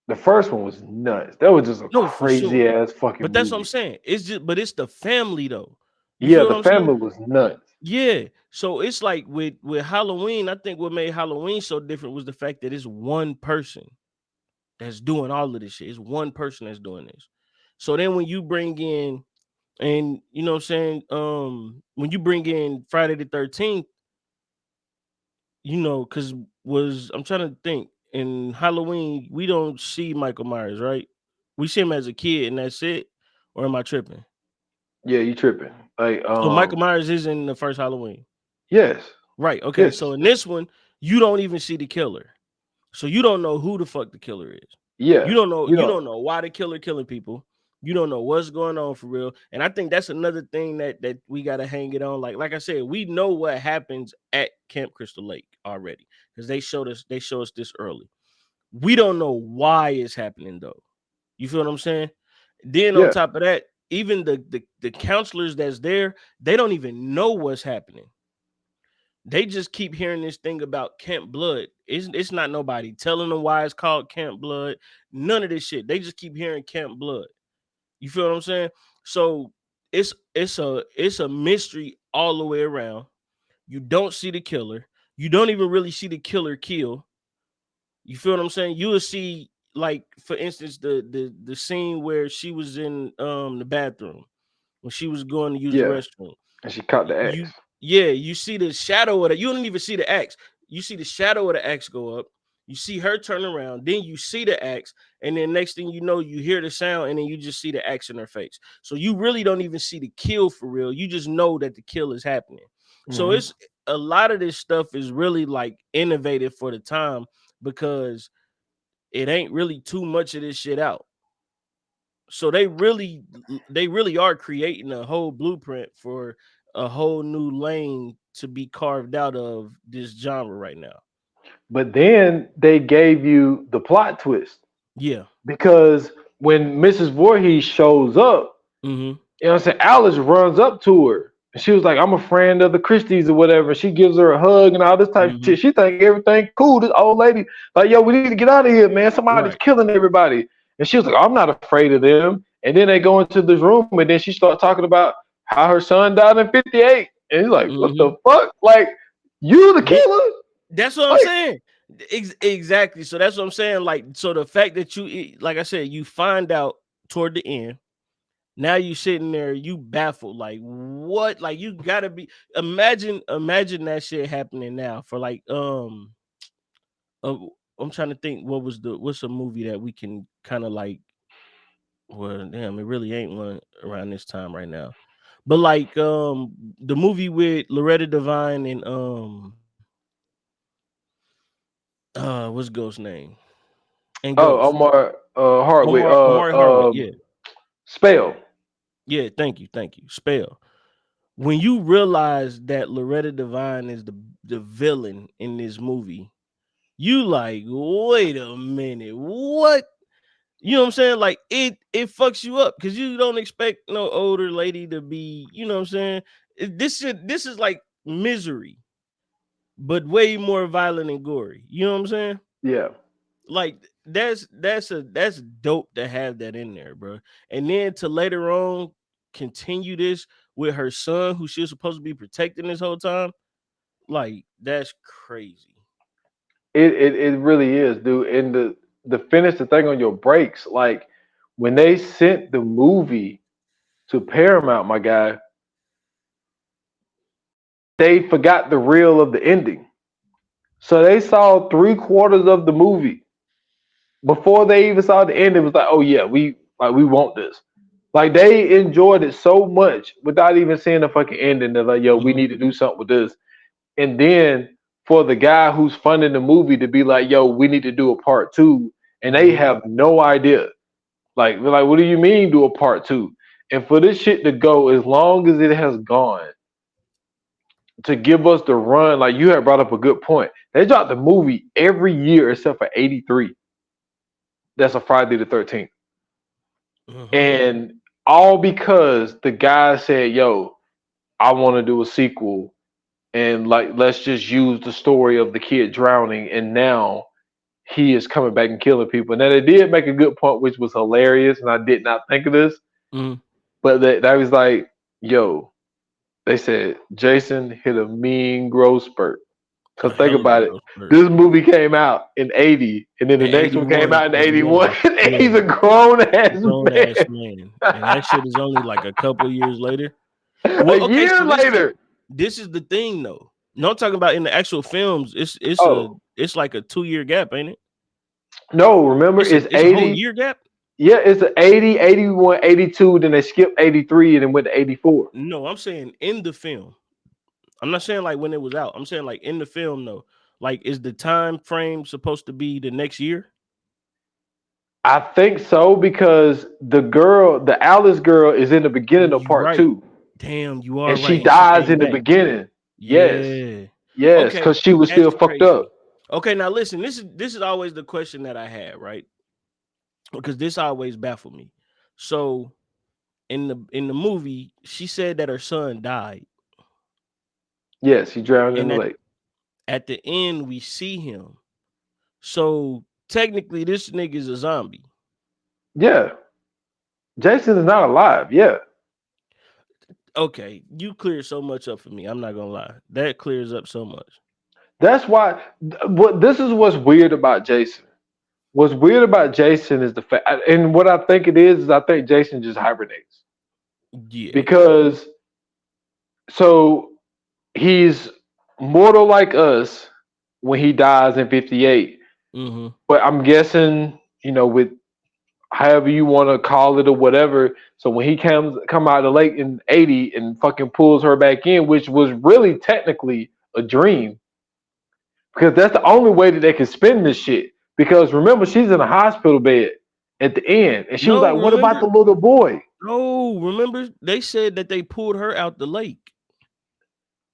the first one was nuts. That was just a No, for sure. crazy ass fucking But that's what I'm movie. saying. But it's the family though. You Yeah, feel the what I'm saying? family was nuts. Yeah. So it's like with Halloween, I think what made Halloween so different was the fact that it's one person that's doing all of this shit. It's one person that's doing this. So then when you bring in, and you know what I'm saying, when you bring in Friday the 13th, because I'm trying to think, in Halloween, we don't see Michael Myers, right? We see him as a kid and that's it. Or am I tripping? Yeah, you tripping. Like, So Michael Myers is in the first Halloween. yes. Right. Okay. Yes. So in this one, you don't even see the killer. So you don't know who the fuck the killer is. Yeah. You don't know why the killer killing people. You don't know what's going on for real. And I think that's another thing that we gotta hang it on. Like I said, we know what happens at Camp Crystal Lake already. Because they show us this early. We don't know why it's happening though. You feel what I'm saying? Then on Yeah. top of that, even the counselors that's there, they don't even know what's happening. They just keep hearing this thing about Camp Blood. It's not nobody telling them why it's called Camp Blood. None of this shit. They just keep hearing Camp Blood. You feel what I'm saying? So it's a mystery all the way around. You don't see the killer. You don't even really see the killer kill. You feel what I'm saying? You will see, like, for instance, the scene where she was in the bathroom when she was going to use the Yeah. restroom. And she caught the axe. You see the shadow of it. You don't even see the axe. You see the shadow of the axe go up. You see her turn around. Then you see the axe. And then next thing you know, you hear the sound. And then you just see the axe in her face. So you really don't even see the kill for real. You just know that the kill is happening. So it's a lot of this stuff is really like innovative for the time because it ain't really too much of this shit out. So they really are creating a whole blueprint for a whole new lane to be carved out of this genre right now. But then they gave you the plot twist Yeah. because when Mrs. Voorhees shows up, Mm-hmm. you know what I'm saying, Alice runs up to her. And she was like, I'm a friend of the Christies or whatever. She gives her a hug and all this type of shit. She think everything cool. This old lady, like, yo, we need to get out of here, man. Somebody's killing everybody. And she was like, I'm not afraid of them. And then they go into this room and then she starts talking about how her son died in '58. And he's like, what the fuck? Like, you the killer? That's what I'm saying. Exactly. So that's what I'm saying. Like, so the fact that you, like I said, you find out toward the end. Now you sitting there, you baffled. Like, what? Like, you gotta be. Imagine that shit happening now for like I'm trying to think what's a movie that we can kind of like. Well, damn, it really ain't one around this time right now. But like the movie with Loretta Devine and what's Ghost's name? And Oh, Ghost. Omar Hardwick. Omari Hardwick, yeah. Spell. Yeah, thank you. Spell. When you realize that Loretta Devine is the villain in this movie, you like, wait a minute, what? You know what I'm saying? Like it fucks you up because you don't expect no older lady to be, you know what I'm saying? This is like Misery, but way more violent and gory. You know what I'm saying? Yeah. Like that's dope to have that in there, bro. And then to later on continue this with her son, who she was supposed to be protecting this whole time. Like that's crazy. It really is, dude. And the finish the thing on your breaks, like when they sent the movie to Paramount, my guy, they forgot the reel of the ending. So they saw 3/4 of the movie before they even saw the end. It was like, oh yeah, we want this. Like they enjoyed it so much without even seeing the fucking ending. They're like, yo, we need to do something with this. And then for the guy who's funding the movie to be like, yo, we need to do a part 2, and they have no idea. Like, we're like, what do you mean do a part 2? And for this shit to go as long as it has gone, to give us the run, like you had brought up a good point. They dropped the movie every year except for 83. That's a Friday the 13th. And all because the guy said, yo, I want to do a sequel. And like, let's just use the story of the kid drowning. And now he is coming back and killing people. Now they did make a good point, which was hilarious. And I did not think of this. But that was like, yo, they said Jason hit a mean growth spurt. Because think about it. This movie came out in 80, and then the next one came out in 81. And he's a grown-ass man. And that shit is only like a couple years later. Well, a year later. This is the thing, though. No, I'm talking about in the actual films. It's like a 2-year gap, ain't it? No, remember, it's 80. A whole year gap? Yeah, it's an 80, 81, 82, then they skipped 83 and then went to 84. No, I'm saying in the film. I'm not saying like when it was out. I'm saying like in the film, though. Like, is the time frame supposed to be the next year? I think so, because the Alice girl is in the beginning of part 2. Damn, you are and right. She dies in the beginning. Yes, because she was still fucked up. Okay, now listen. This is always the question that I had, right? Because this always baffled me. So, in the movie, she said that her son died. Yes, he drowned in the lake. At the end, we see him. So technically, this nigga is a zombie. Yeah, Jason is not alive. Yeah. Okay, you cleared so much up for me. I'm not gonna lie. That clears up so much. That's why. This is what's weird about Jason. What's weird about Jason is the fact, and what I think it is I think Jason just hibernates. Yeah. Because so he's mortal like us when he dies in 58. But I'm guessing, with however you want to call it or whatever. So when he come out of the lake in 80 and fucking pulls her back in, which was really technically a dream, because that's the only way that they can spin this shit. Because remember, she's in a hospital bed at the end, and she was like, "What about the little boy?" No, remember they said that they pulled her out the lake.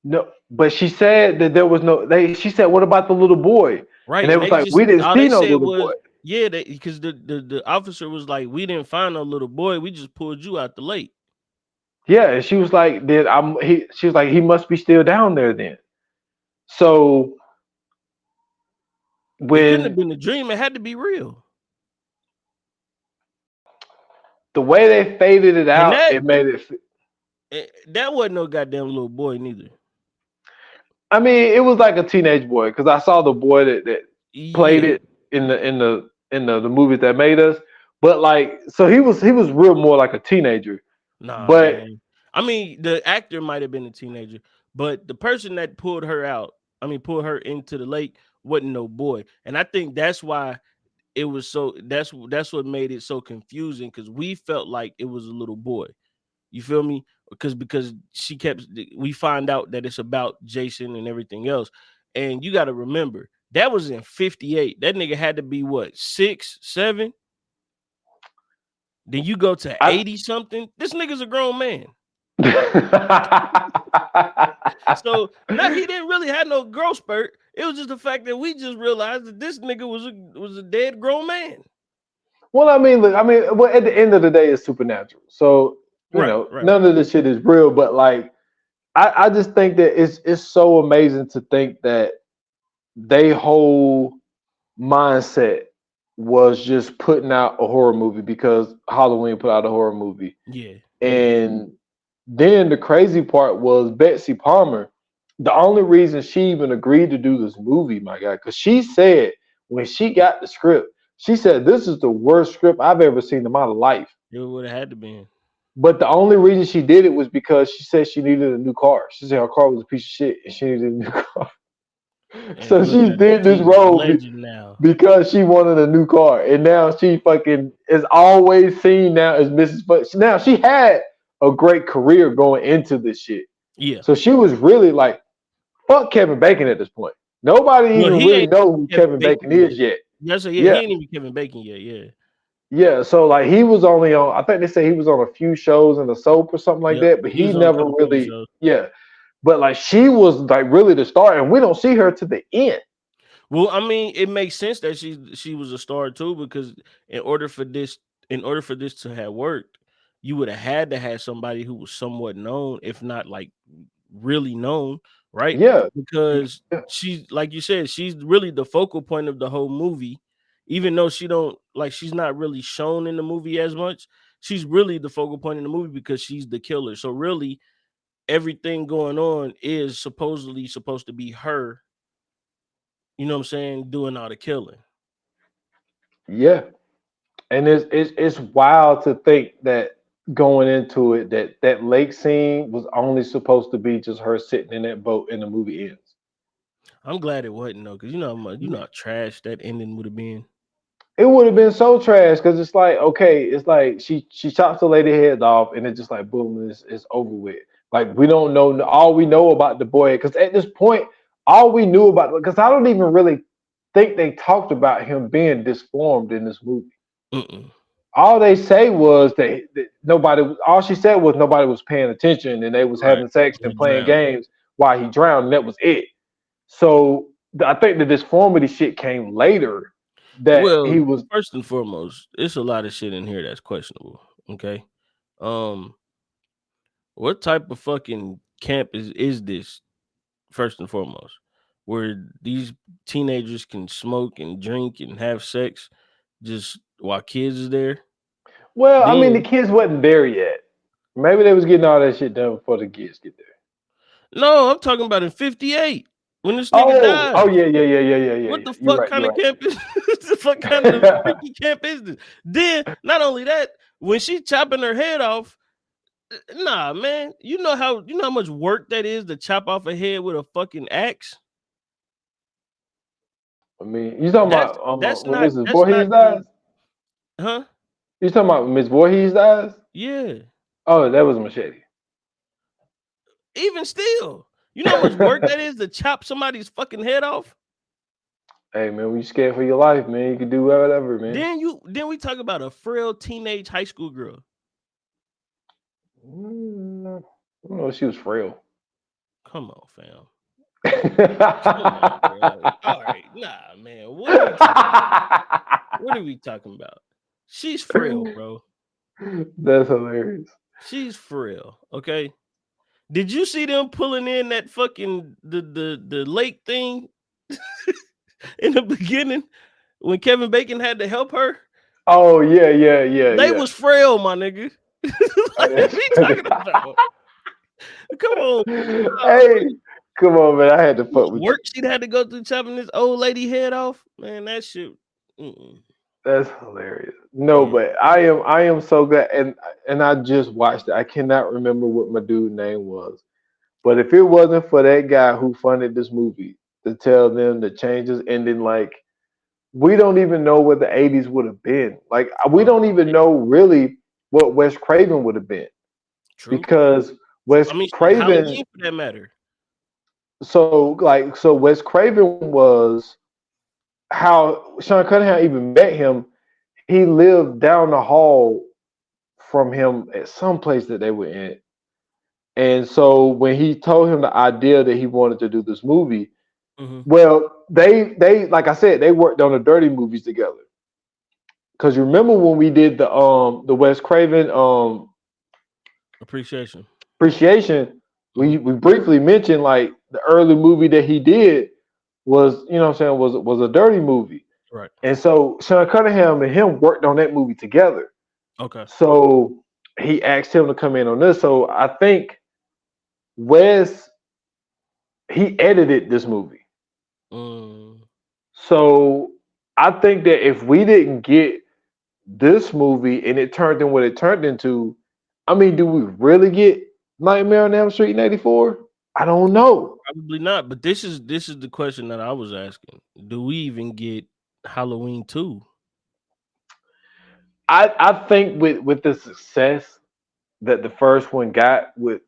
No, but she said that there was no. She said, "What about the little boy?" Right, and it was like, "We didn't see no little boy." Yeah, because the officer was like, "We didn't find no little boy. We just pulled you out the lake." Yeah, and she was like, she was like, "He must be still down there then." So it couldn't have been a dream. It had to be real. The way they faded it out, it made it. That wasn't no goddamn little boy neither. I mean, it was like a teenage boy, because I saw the boy that played it in the movies that made us. But like, so he was real more like a teenager. Nah, but man. I mean, the actor might have been a teenager, but the person that pulled her into the lake wasn't no boy. And I think that's why it was so. That's what made it so confusing, because we felt like it was a little boy. You feel me? Because she kept. We find out that it's about Jason and everything else, and you got to remember that was in '58. That nigga had to be what 6, 7. Then you go to 80 something. This nigga's a grown man. So now he didn't really have no growth spurt. It was just the fact that we just realized that this nigga was a dead grown man. Well, I mean, look, well, at the end of the day, it's supernatural. So Right. none of this shit is real. But like, I just think that it's so amazing to think that they whole mindset was just putting out a horror movie because Halloween put out a horror movie. Yeah. And then the crazy part was Betsy Palmer. The only reason she even agreed to do this movie, my God, because she said when she got the script, she said, "This is the worst script I've ever seen in my life." It would have had to be. But the only reason she did it was because she said she needed a new car. She said her car was a piece of shit and she needed a new car. So she did this role because she wanted a new car. And now she fucking is always seen now as Mrs. But now she had a great career going into this shit. Yeah. So she was really like, fuck Kevin Bacon at this point. Nobody even really know who Kevin Bacon is yet. Yes, he ain't even Kevin Bacon yet. Yeah. Yeah, so like he was only on, I think they say he was on a few shows in the soap or something like that, but he never really, But like she was like really the star, and we don't see her to the end. Well, I mean, it makes sense that she was a star too, because in order for this to have worked, you would have had to have somebody who was somewhat known, if not like really known, right? Yeah, because she's like you said, she's really the focal point of the whole movie. Even though she's not really shown in the movie as much, she's really the focal point in the movie because she's the killer. So really, everything going on is supposedly supposed to be her. You know what I'm saying? Doing all the killing. Yeah, and it's wild to think that going into it that lake scene was only supposed to be just her sitting in that boat and the movie ends. I'm glad it wasn't though, because you know how trash that ending would have been. It would have been so trash because it's like, okay, it's like she chops the lady head off and it's just like boom, it's over with. Like we don't know, all we know about the boy, because at this point, all we knew about, because I don't even really think they talked about him being disformed in this movie. All they say was that all she said was nobody was paying attention and they was having sex and playing games while he drowned, and that was it. So I think the disformity shit came later. He was first and foremost, it's a lot of shit in here that's questionable. Okay. What type of fucking camp is this, first and foremost, where these teenagers can smoke and drink and have sex just while kids is there? Well, I mean, the kids wasn't there yet. Maybe they was getting all that shit done before the kids get there. No, I'm talking about in '58 when this nigga died. Oh yeah. What the fuck kind of camp is the fuck kind of freaky camp is this? Then not only that, when she chopping her head off, nah, man, you know how much work that is to chop off a head with a fucking axe. I mean, you talking about Mrs. Voorhees dies? Huh? You talking about Miss Voorhees dies? Yeah. Oh, that was a machete. Even still, you know how much work that is to chop somebody's fucking head off? Hey man, when you scared for your life, man, you can do whatever, man. Then we talk about a frail teenage high school girl. I don't know if she was frail. Come on, fam. Come on, bro. All right, nah, man. What are we talking about? She's frail, bro. That's hilarious. She's frail. Okay. Did you see them pulling in that fucking the lake thing in the beginning when Kevin Bacon had to help her? Oh yeah. They was frail, my nigga. What are we talking about? Come on. Hey, come on, man. I had to fuck with work she'd had to go through chopping this old lady head off. Man, that shit. That's hilarious. No, but I am so glad, and I just watched it. I cannot remember what my dude's name was, but if it wasn't for that guy who funded this movie to tell them the changes ending, like we don't even know what the 80s would have been. Like we don't even know really what Wes Craven would have been. True. because Wes I mean, Craven. Halloween for that matter. So Wes Craven was how Sean Cunningham even met him. He lived down the hall from him at some place that they were in. And so when he told him the idea that he wanted to do this movie, Mm-hmm. well, they like I said, they worked on the Dirty movies together. Because you remember when we did the Wes Craven Appreciation. appreciation, we briefly mentioned like the early movie that he did was, you know what I'm saying, was a Dirty movie. Right. And so Sean Cunningham and him worked on that movie together. Okay. So he asked him to come in on this. So I think Wes, he edited this movie. Mm. So I think that if we didn't get this movie and it turned in what it turned into, I mean, do we really get Nightmare on Elm Street in '84? I don't know. Probably not. But this is the question that I was asking. Do we even get Halloween 2? I think with the success that the first one got with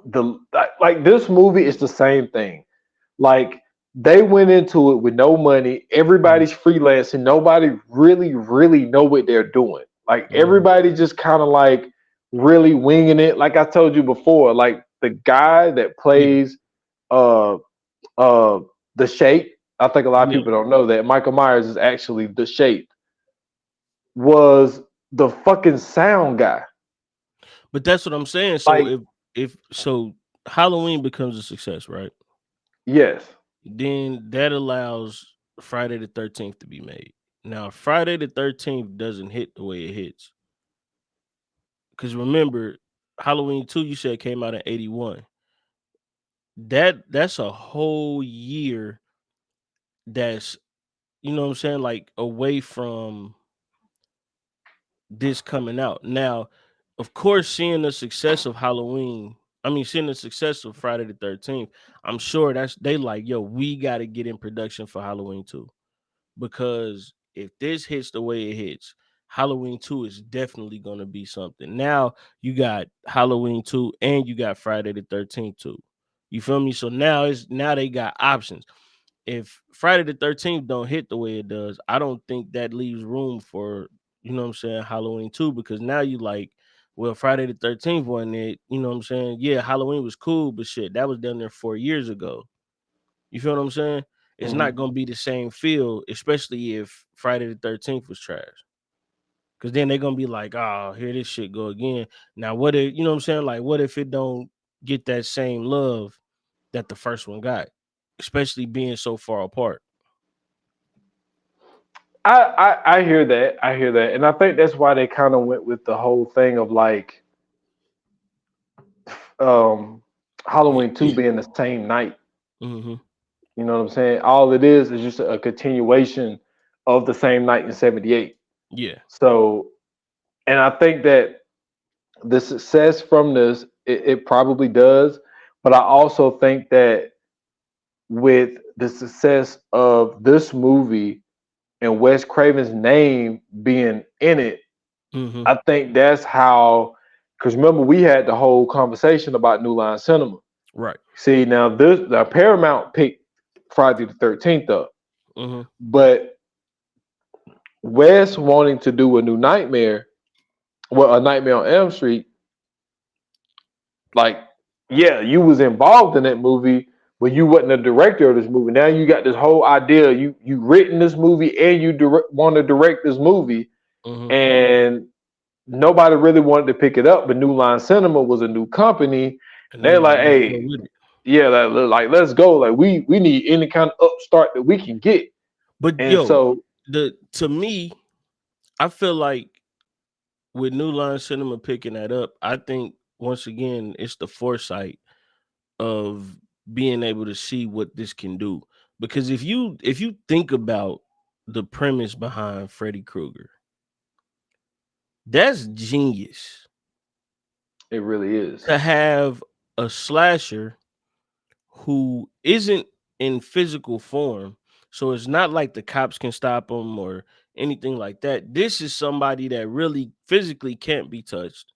the like this movie is the same thing. Like they went into it with no money. Everybody's freelancing. Nobody really know what they're doing. Like everybody just kind of like really winging it. Like I told you before, like the guy that plays uh the Shape. I think a lot of Yeah. people don't know that Michael Myers is actually the Shape. Was the fucking sound guy. But that's what I'm saying. So Like if so Halloween becomes a success, right? yes. Then that allows Friday the 13th to be made. Now, Friday the 13th doesn't hit the way it hits. Because remember, Halloween 2, you said came out in 81. That's a whole year that's, you know what I'm saying, like away from this coming out. Now, of course, seeing the success of seeing the success of Friday the 13th, I'm sure they like, yo, we got to get in production for Halloween 2. Because if this hits the way it hits, Halloween 2 is definitely going to be something. Now you got Halloween 2 and you got Friday the 13th too. You feel me? So now they got options. If Friday the 13th don't hit the way it does, I don't think that leaves room for, you know what I'm saying, Halloween 2, because now you like, well, Friday the 13th wasn't it, you know what I'm saying? Yeah, Halloween was cool, but shit, that was done there 4 years ago. You feel what I'm saying? It's not Mhm. gonna be the same feel, especially if Friday the 13th was trash. Cause then they're gonna be like, oh, here this shit go again. Now, what if, you know what I'm saying? Like, what if it don't get that same love that the first one got, especially being so far apart? I hear that. I hear that. And I think that's why they kind of went with the whole thing of like um Halloween 2 being the same night. Mm-hmm. You know what I'm saying? All it is just a continuation of the same night in '78. Yeah. So, and I think that the success from this, it probably does. But I also think that with the success of this movie and Wes Craven's name being in it, Mm-hmm. I think that's how. Because remember, we had the whole conversation about New Line Cinema. Right. See, now the Paramount picked Friday the 13th up, Mm-hmm. but Wes wanting to do a new Nightmare, well, a Nightmare on Elm Street, like, yeah, you was involved in that movie, but you wasn't the director of this movie. Now you got this whole idea. You written this movie and you want to direct this movie, Mm-hmm. and nobody really wanted to pick it up. But New Line Cinema was a new company. And they They're like, let's go hey, with it. yeah, like let's go. Like we need any kind of upstart that we can get. But And yo, so to me, I feel like with New Line Cinema picking that up, I think once again it's the foresight of being able to see what this can do. Because if you think about the premise behind Freddy Krueger, that's genius. it really is. To have a slasher who isn't in physical form, so it's not like the cops can stop him or anything like that. This is somebody that really physically can't be touched.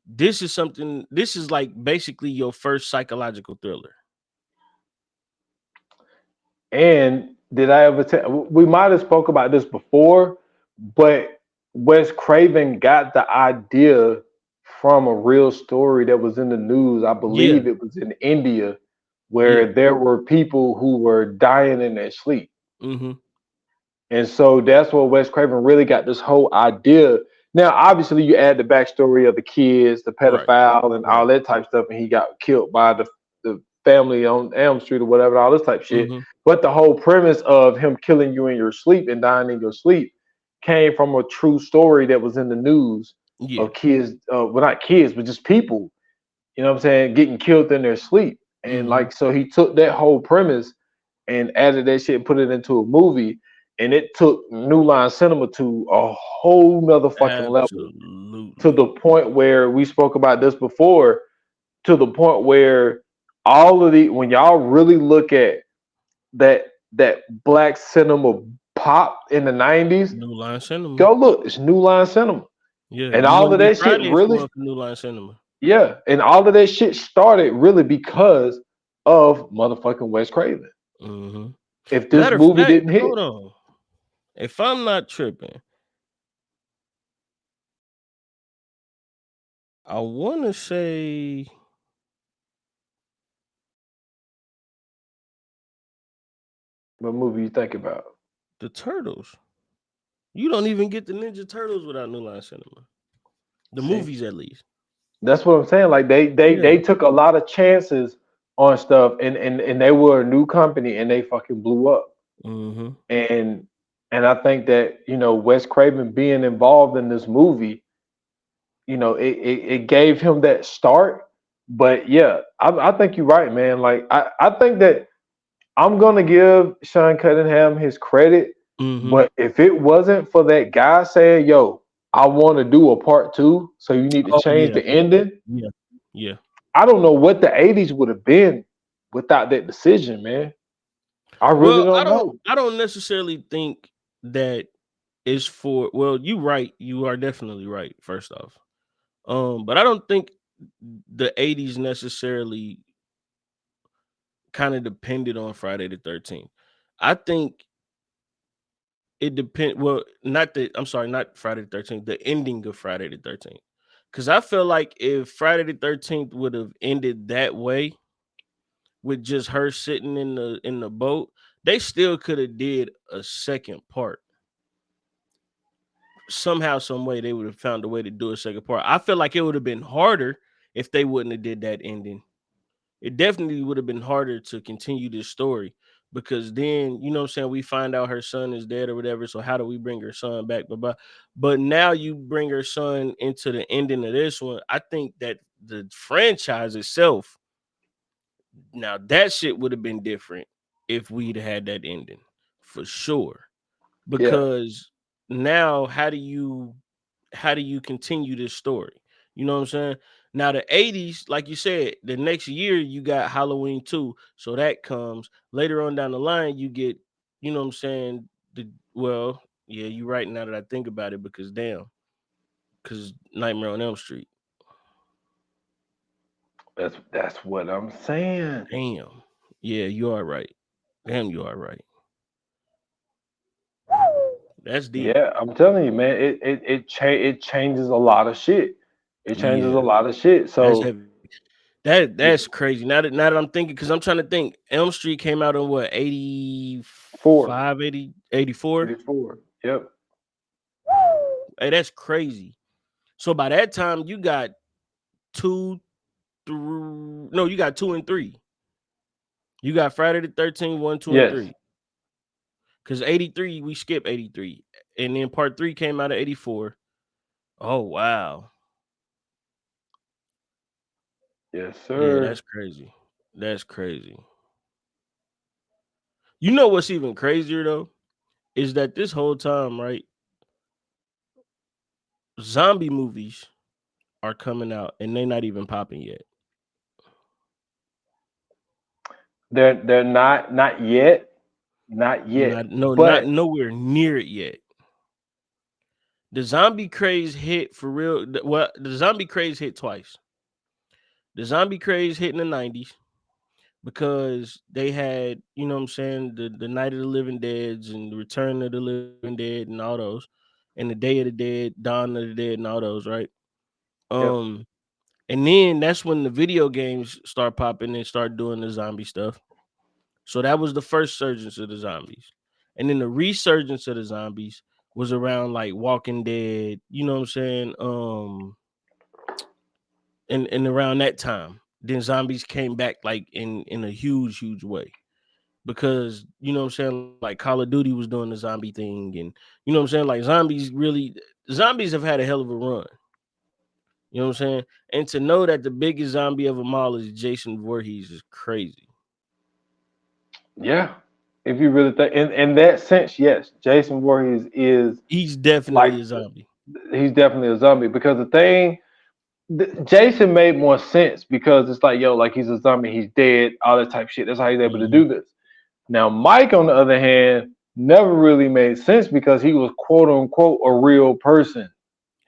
this is something. This is like basically your first psychological thriller. And did I ever tell? We might have spoke about this before, but Wes Craven got the idea from a real story that was in the news. I Yeah, believe it was in India, yeah. where there were people who were dying in their sleep. Mm-hmm. And so that's where Wes Craven really got this whole idea. Now, obviously, you add the backstory of the kids, the Right, pedophile, and all right. that type stuff, and he got killed by the family on Elm Street or whatever, all this type shit. Mm-hmm. But the whole premise of him killing you in your sleep and dying in your sleep came from a true story that was in the news Yeah. of kids, well, not kids, but just people, you know what I'm saying, getting killed in their sleep. And Mm-hmm. like, so he took that whole premise and added that shit and put it into a movie. And it took New Line Cinema to a whole nother fucking level, to Absolutely. the point where we spoke about this before, to the point where all of the, when y'all really look at that black cinema pop in the 90s, New Line Cinema. go look, it's New Line Cinema. Yeah, And you all wouldn't of be that shit Friday if it really, wasn't for New Line Cinema. yeah, and all of that shit started really because of motherfucking Wes Craven. Mm-hmm. If this Matter of movie fact, didn't hit, hold on. If I'm not tripping, I want to say what movie you think about? the Turtles. You don't even get the Ninja Turtles without New Line Cinema. The See, movies, at least. that's what I'm saying. Like they Yeah. took a lot of chances on stuff, and they were a new company, and they fucking blew up. Mm-hmm. And I think that, you know, Wes Craven being involved in this movie, you know, it gave him that start. But yeah, I think you're right, man. Like I think that I'm gonna give Sean Cunningham his credit, Mm-hmm. but if it wasn't for that guy saying, "Yo, I want to do a part two, so you need to Oh change yeah, the ending," yeah, yeah. I don't know what the '80s would have been without that decision, man. I really Well, don't know. I don't necessarily think that is for. Well, you right. You are definitely right. First off, but I don't think the '80s necessarily kind of depended on Friday the 13th. I think it depend. Well, not the. I'm sorry, not Friday the 13th. The ending of Friday the 13th, because I feel like if Friday the 13th would have ended that way, with just her sitting in the boat, they still could have did a second part. Somehow, some way, they would have found a way to do a second part. I feel like it would have been harder if they wouldn't have did that ending. It definitely would have been harder to continue this story because then, you know what I'm saying, we find out her son is dead or whatever. So how do we bring her son back? But now you bring her son into the ending of this one. I think that the franchise itself, now that shit would have been different if we'd had that ending for sure. Yeah, Because now how do you continue this story? You know what I'm saying? Now the 80s, like you said, the next year you got Halloween 2. So that comes later on down the line, you get, you know what I'm saying? Well, yeah, you're right now that I think about it, because damn, because Nightmare on Elm Street. that's what I'm saying. Damn. Yeah, you are right. Damn, you are right. That's deep. Yeah, I'm telling you, man, it changes a lot of shit. It changes a Yeah, lot of shit. that's So heavy. That's crazy. Now that I'm thinking, because I'm trying to think, Elm Street came out in what, four, 85, 80, 84? 84. Yep. Hey, that's crazy. So by that time, you got two through no, you got 2 and 3. You got Friday the 13th, 1, 2, and Yes. 3. Because 83, we skip 83. And then part 3 came out of 84. Oh wow. Yes, Yeah, sir. that's crazy. That's crazy. You know what's even crazier though? Is that this whole time, right? Zombie movies are coming out and they're not even popping yet. They're not yet. Not yet. Not no, not But nowhere near it yet. The zombie craze hit for real. Well, the zombie craze hit twice. The zombie craze hit in the 90s because they had, you know what I'm saying, the Night of the Living Deads and the Return of the Living Dead and all those, and the Day of the Dead, Dawn of the Dead and all those, right? Yep. And then that's when the video games start popping and start doing the zombie stuff. So that was the first surgence of the zombies. And then the resurgence of the zombies was around like Walking Dead, you know what I'm saying? And around that time, then zombies came back like in a huge way. Because you know what I'm saying, like Call of Duty was doing the zombie thing, and you know what I'm saying, like zombies have had a hell of a run. You know what I'm saying? And to know that the biggest zombie of them all is Jason Voorhees is crazy. Yeah. If you really think in that sense, yes, Jason Voorhees is He's definitely a zombie. He's definitely a zombie because Jason made more sense because it's like, yo, like he's a zombie, he's dead, all that type of shit. That's how he's able to do this. Now, Mike, on the other hand, never really made sense because he was quote unquote a real person.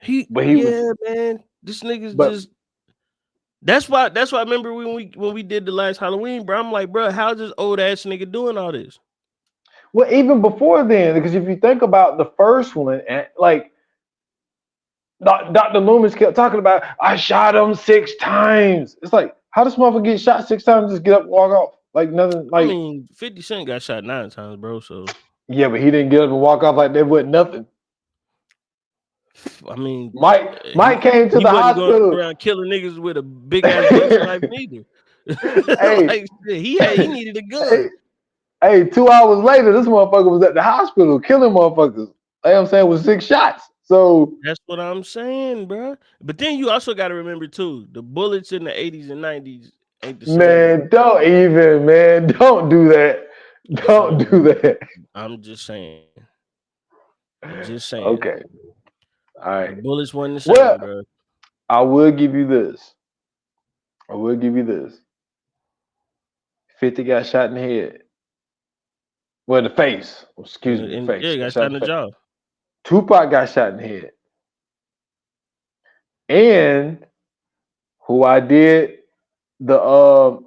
Man, this nigga's just. That's why I remember when we did the last Halloween, bro. I'm like, bro, how's this old ass nigga doing all this? Well, even before then, because if you think about the first one, like Dr. Loomis kept talking about, I shot him 6 times. It's like, how does motherfucker get shot 6 times and just get up and walk off? Like nothing. Like, I mean, 50 Cent got shot 9 times, bro. So yeah, but he didn't get up and walk off like that wasn't nothing. I mean, Mike came to the hospital. Going around killing niggas with a big ass knife neither. Hey, like, he needed a gun. Hey, 2 hours later, this motherfucker was at the hospital killing motherfuckers. Like I'm saying, with 6 shots. So that's what I'm saying, bro. But then you also got to remember too, the bullets in the 80s and 90s ain't the same. Man, don't do that. Don't do that. I'm just saying. Okay. All right. The bullets wasn't the same, bro. I will give you this. 50 got shot in the head. Well, in the face. Excuse me. Face. Yeah, got shot in the jaw. Tupac got shot in the head. And who I did the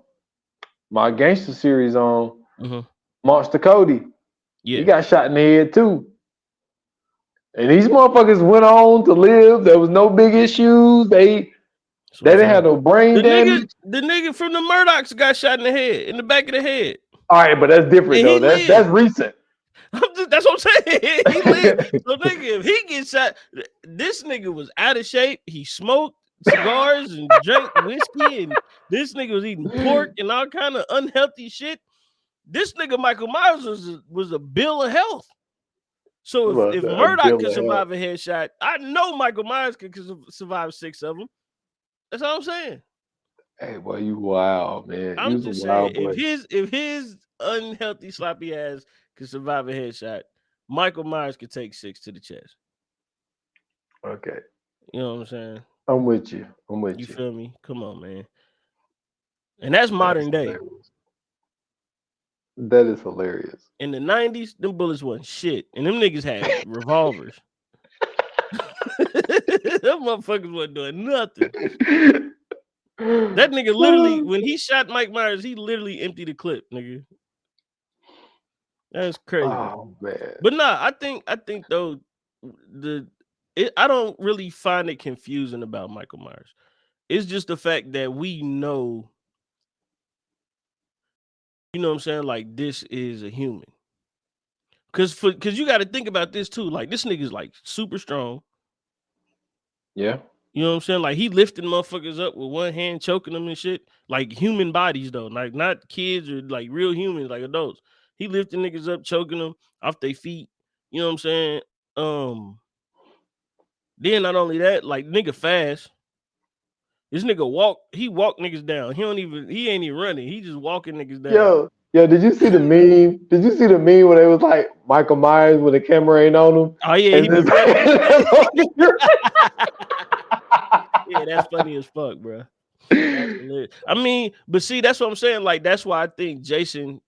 my gangster series on, Monster Cody. Yeah. He got shot in the head too. And these motherfuckers went on to live. There was no big issues. They didn't have no brain damage. The nigga from the Murdochs got shot in the head, in the back of the head. All right, but that's different though. That's recent. That's what I'm saying. He lived. So nigga, if he gets shot, this nigga was out of shape. He smoked cigars and drank whiskey, and this nigga was eating pork and all kind of unhealthy shit. This nigga Michael Myers was a bill of health. So if Murdoch could survive a headshot, I know Michael Myers could survive 6 of them. That's all I'm saying. Hey, boy, you wild, man. I'm just saying, if his unhealthy sloppy ass could survive a headshot, Michael Myers could take 6 to the chest. Okay. You know what I'm saying? I'm with you. You feel me? Come on, man. And that's modern day. That is hilarious. In the 90s, them bullets wasn't shit. And them niggas had revolvers. Them motherfuckers wasn't doing nothing. That nigga literally, when he shot Mike Myers, he literally emptied the clip, nigga. That's crazy. Oh, man. But nah, I think though, I don't really find it confusing about Michael Myers. It's just the fact that we know, you know what I'm saying, like this is a human. Cause you got to think about this too. Like this nigga's like super strong. Yeah. You know what I'm saying? Like he lifting motherfuckers up with one hand, choking them and shit. Like human bodies though, like not kids or like real humans, like adults. He lifting niggas up, choking them off their feet. You know what I'm saying? Then not only that, like nigga fast. This nigga walk niggas down. He ain't even running. He just walking niggas down. Yo, did you see the meme? Did you see the meme where they was like Michael Myers with the camera ain't on him? Oh yeah, yeah, that's funny as fuck, bro. I mean, but see, that's what I'm saying. Like, that's why I think Jason,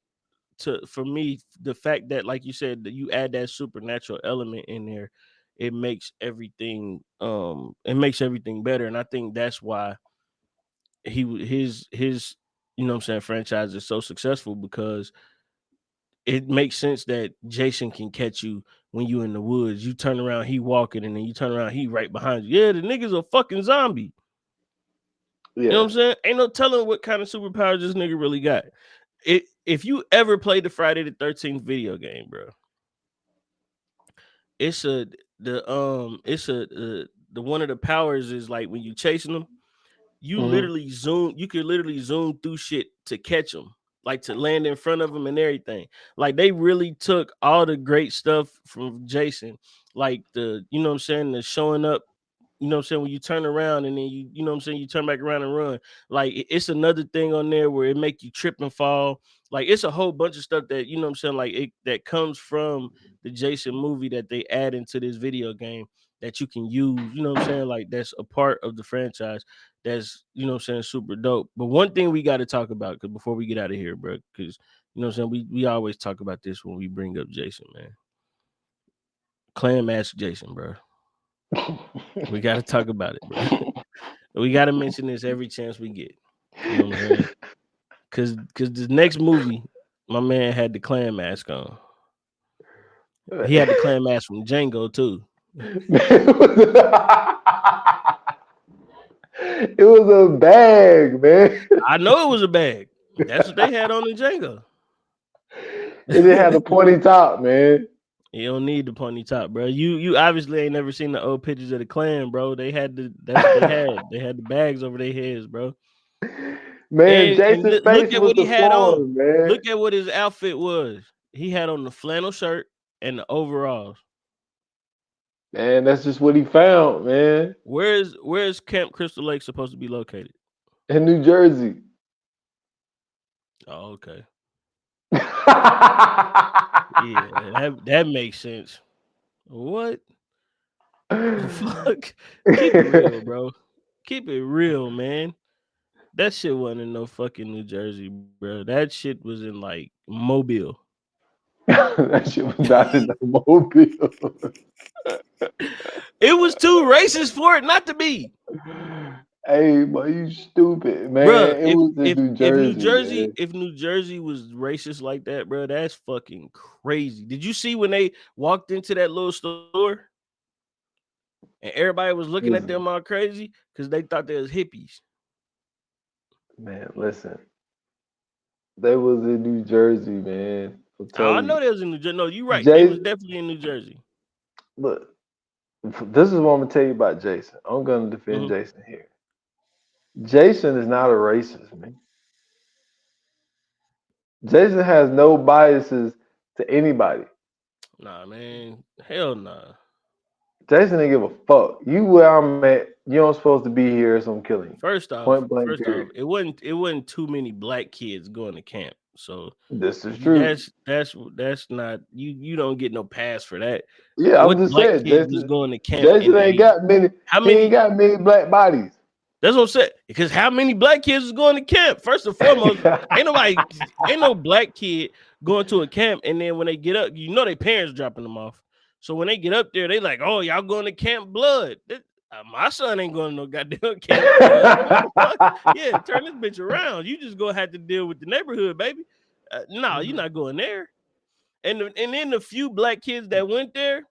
for me, the fact that, like you said, that you add that supernatural element in there, it makes everything better. And I think that's why his you know what I'm saying, franchise is so successful, because it makes sense that Jason can catch you when you in the woods. You turn around, he walking, and then you turn around, he right behind you. Yeah, the nigga's a fucking zombie. Yeah. You know what I'm saying? Ain't no telling what kind of superpowers this nigga really got. If you ever played the Friday the 13th video game, bro, it's the one of the powers is like when you chasing them, you literally zoom. You could literally zoom through shit to catch them, like to land in front of them and everything. Like they really took all the great stuff from Jason, like the, you know what I'm saying, the showing up. You know what I'm saying? When you turn around and then you know what I'm saying, you turn back around and run. Like it's another thing on there where it make you trip and fall. Like it's a whole bunch of stuff that, you know what I'm saying, like that comes from the Jason movie that they add into this video game that you can use, you know what I'm saying? Like that's a part of the franchise that's, you know what I'm saying, super dope. But one thing we got to talk about, because before we get out of here, bro, because, you know what I'm saying, we always talk about this when we bring up Jason, man. Clan Master Jason, bro. We got to talk about it, bro. We got to mention this every chance we get. You know what I'm saying? Because the next movie, my man had the clan mask on. He had the clan mask from Django, too. It was a bag, man. I know it was a bag. That's what they had on in Django. It didn't have the pointy top, man. You don't need the pointy top, bro. You obviously ain't never seen the old pictures of the clan, bro. That's what they had. They had the bags over their heads, bro. Man, Jason's face look at was what he had on. man. Look at what his outfit was. He had on the flannel shirt and the overalls. Man, that's just what he found, man. Where's Camp Crystal Lake supposed to be located? In New Jersey. Oh, okay. Yeah, that makes sense. What? Fuck. Keep it real, bro. Keep it real, man. That shit wasn't in no fucking New Jersey, bro. That shit was in like Mobile. That shit was not in the Mobile. It was too racist for it not to be. Hey, boy, you stupid, man. Bruh, it was in New Jersey. If New Jersey was racist like that, bro, that's fucking crazy. Did you see when they walked into that little store and everybody was looking at them all crazy because they thought they was hippies? Man, listen. They was in New Jersey, man. I know they was in New Jersey. No, you're right. They was definitely in New Jersey. Look, this is what I'm gonna tell you about Jason. I'm gonna defend Jason here. Jason is not a racist, man. Jason has no biases to anybody. Nah, man. Hell nah. Jason didn't give a fuck. You where I'm at, you don't supposed to be here, so I'm killing you. First off, it wasn't too many black kids going to camp. So this is true. That's not you don't get no pass for that. Yeah, I'm just saying Jason was going to camp. Jason ain't got many. He ain't got many black bodies. That's what I'm saying. Because how many black kids is going to camp? First and foremost, ain't no black kid going to a camp, and then when they get up, you know their parents dropping them off. So when they get up there, they like, oh, y'all going to Camp Blood. My son ain't going to no goddamn Camp Blood. Yeah, turn this bitch around. You just gonna have to deal with the neighborhood, baby. No, you're not going there. And then the few black kids that went there,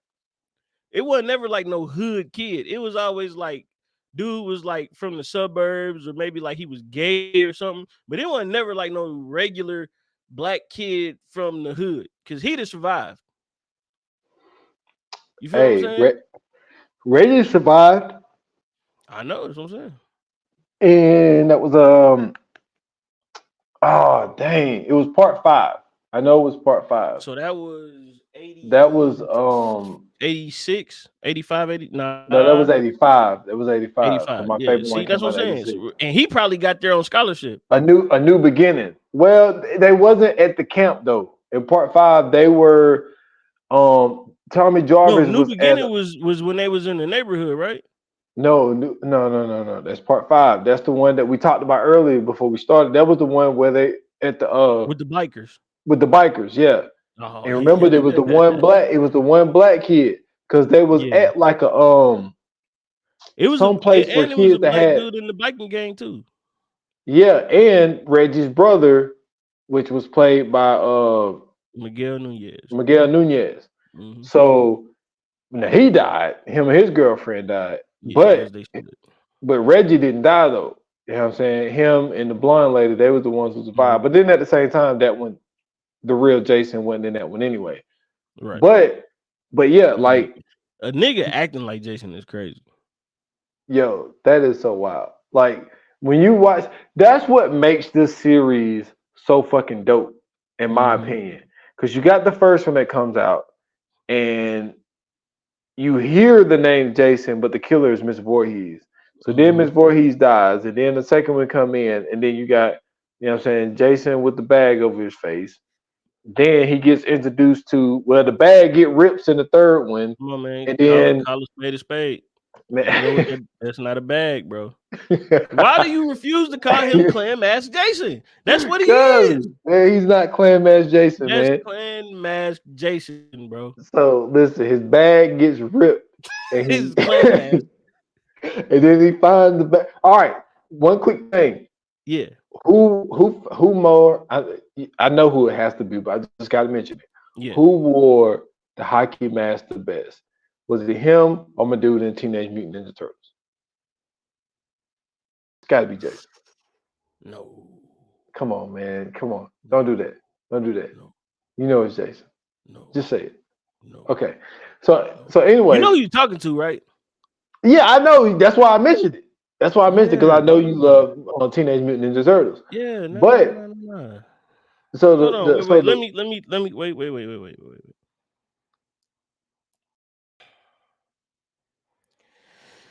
it wasn't never like no hood kid. It was always like dude was like from the suburbs, or maybe like he was gay or something. But it wasn't never like no regular black kid from the hood, because he'd have survived. You feel what I'm saying? Reggie survived. I know, that's what I'm saying. And that was oh dang, it was part 5. I know it was part 5. So that was 80. That was 86, 85, 80. No, that was 85. That was 85. 85. My favorite one. See, that's what I'm saying. And he probably got there on scholarship. A new beginning. Well, they wasn't at the camp though. In part 5, they were Tommy Jarvis. No, New Beginning was when they was in the neighborhood, right? No. That's part 5. That's the one that we talked about earlier before we started. That was the one where they at the with the bikers. With the bikers, yeah. Oh, and remember, there was the one black. It was the one black kid, because they was Yeah. at like a It was some place where and it was a kids that black had dude in the biking gang too. and Reggie's brother, which was played by Miguel Nunez. Miguel Nunez. Mhm. So now he died. Him and his girlfriend died, Yeah, as they should. but Reggie didn't die though. You know what I'm saying? Him and the blonde lady, they was the ones who survived. Mhm. But then at the same time, that one, the real Jason wasn't in that one anyway. Right. But yeah, like a nigga acting like Jason is crazy. Yo, that is so wild. Like when you watch, that's what makes this series so fucking dope, in my opinion. Because you got the first one that comes out, and you hear the name Jason, but the killer is Miss Voorhees. So then Miss Voorhees dies, and then the second one come in, and then you got, you know what I'm saying, Jason with the bag over his face. Then he gets introduced to, well, the bag get ripped in the third one. Come on, man. And then call a spade a spade. man, That's not a bag, bro. Why do you refuse to call him Clan Mask Jason? That's what he is. Man, he's not Clan Mask Jason, That's man. Clan Mask Jason, bro. So listen, his bag gets ripped, and His Clan Mask. and then he finds the bag. All right, one quick thing. Yeah. Who more? I know who it has to be, but I just got to mention it. Yeah. Who wore the hockey mask the best? Was it him or my dude in Teenage Mutant Ninja Turtles? It's got to be Jason. No. Come on, man. Come on. Don't do that. Don't do that. No. You know it's Jason. No. Just say it. No. Okay. So anyway. You know who you're talking to, right? Yeah, I know. That's why I mentioned it. That's why I mentioned it, because I know you love Teenage Mutant Ninja Turtles. Yeah. No, but no. So hold on. Wait. Let me. Wait.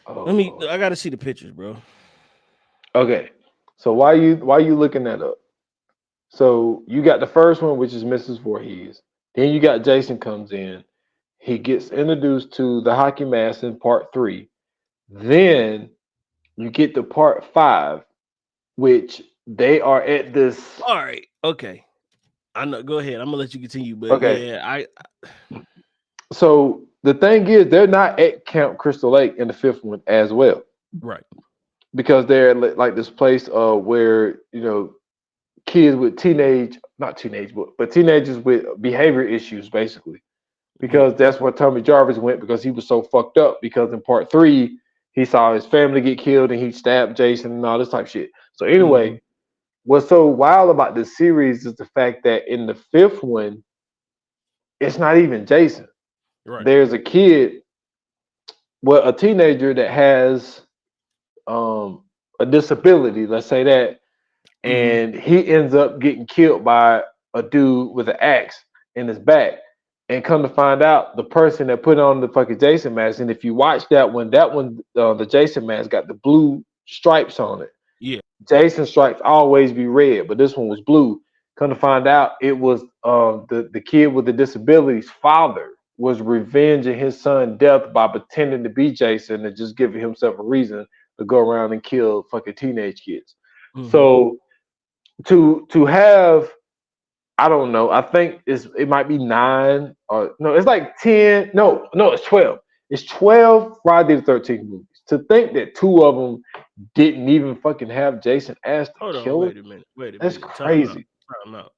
Oh. I gotta see the pictures, bro. Okay. So why you looking that up? So you got the first one, which is Mrs. Voorhees. Then you got Jason comes in. He gets introduced to the hockey mask in part 3. Then you get to part 5, which they are at this. All right. Okay. I know. Go ahead. I'm gonna let you continue, but okay. Yeah, So the thing is, they're not at Camp Crystal Lake in the 5th one as well, right? Because they're like this place where kids with teenagers with behavior issues, basically. Because that's where Tommy Jarvis went, because he was so fucked up. Because in part 3, he saw his family get killed and he stabbed Jason and all this type of shit. So anyway, what's so wild about this series is the fact that in the 5th one, it's not even Jason. Right. There's a kid, a teenager that has a disability, let's say that, and he ends up getting killed by a dude with an axe in his back. And come to find out, the person that put on the fucking Jason mask, and if you watch that one, the Jason mask got the blue stripes on it. Yeah. Jason stripes always be red, but this one was blue. Come to find out, it was the kid with the disability's father was revenging his son's death by pretending to be Jason and just giving himself a reason to go around and kill fucking teenage kids. So to have, I don't know, I think it might be 9 or no, it's like 10. No, it's 12. It's 12 Friday the 13th movies. To think that 2 of them didn't even fucking have Jason as the killer. Wait a minute. That's crazy. Time out.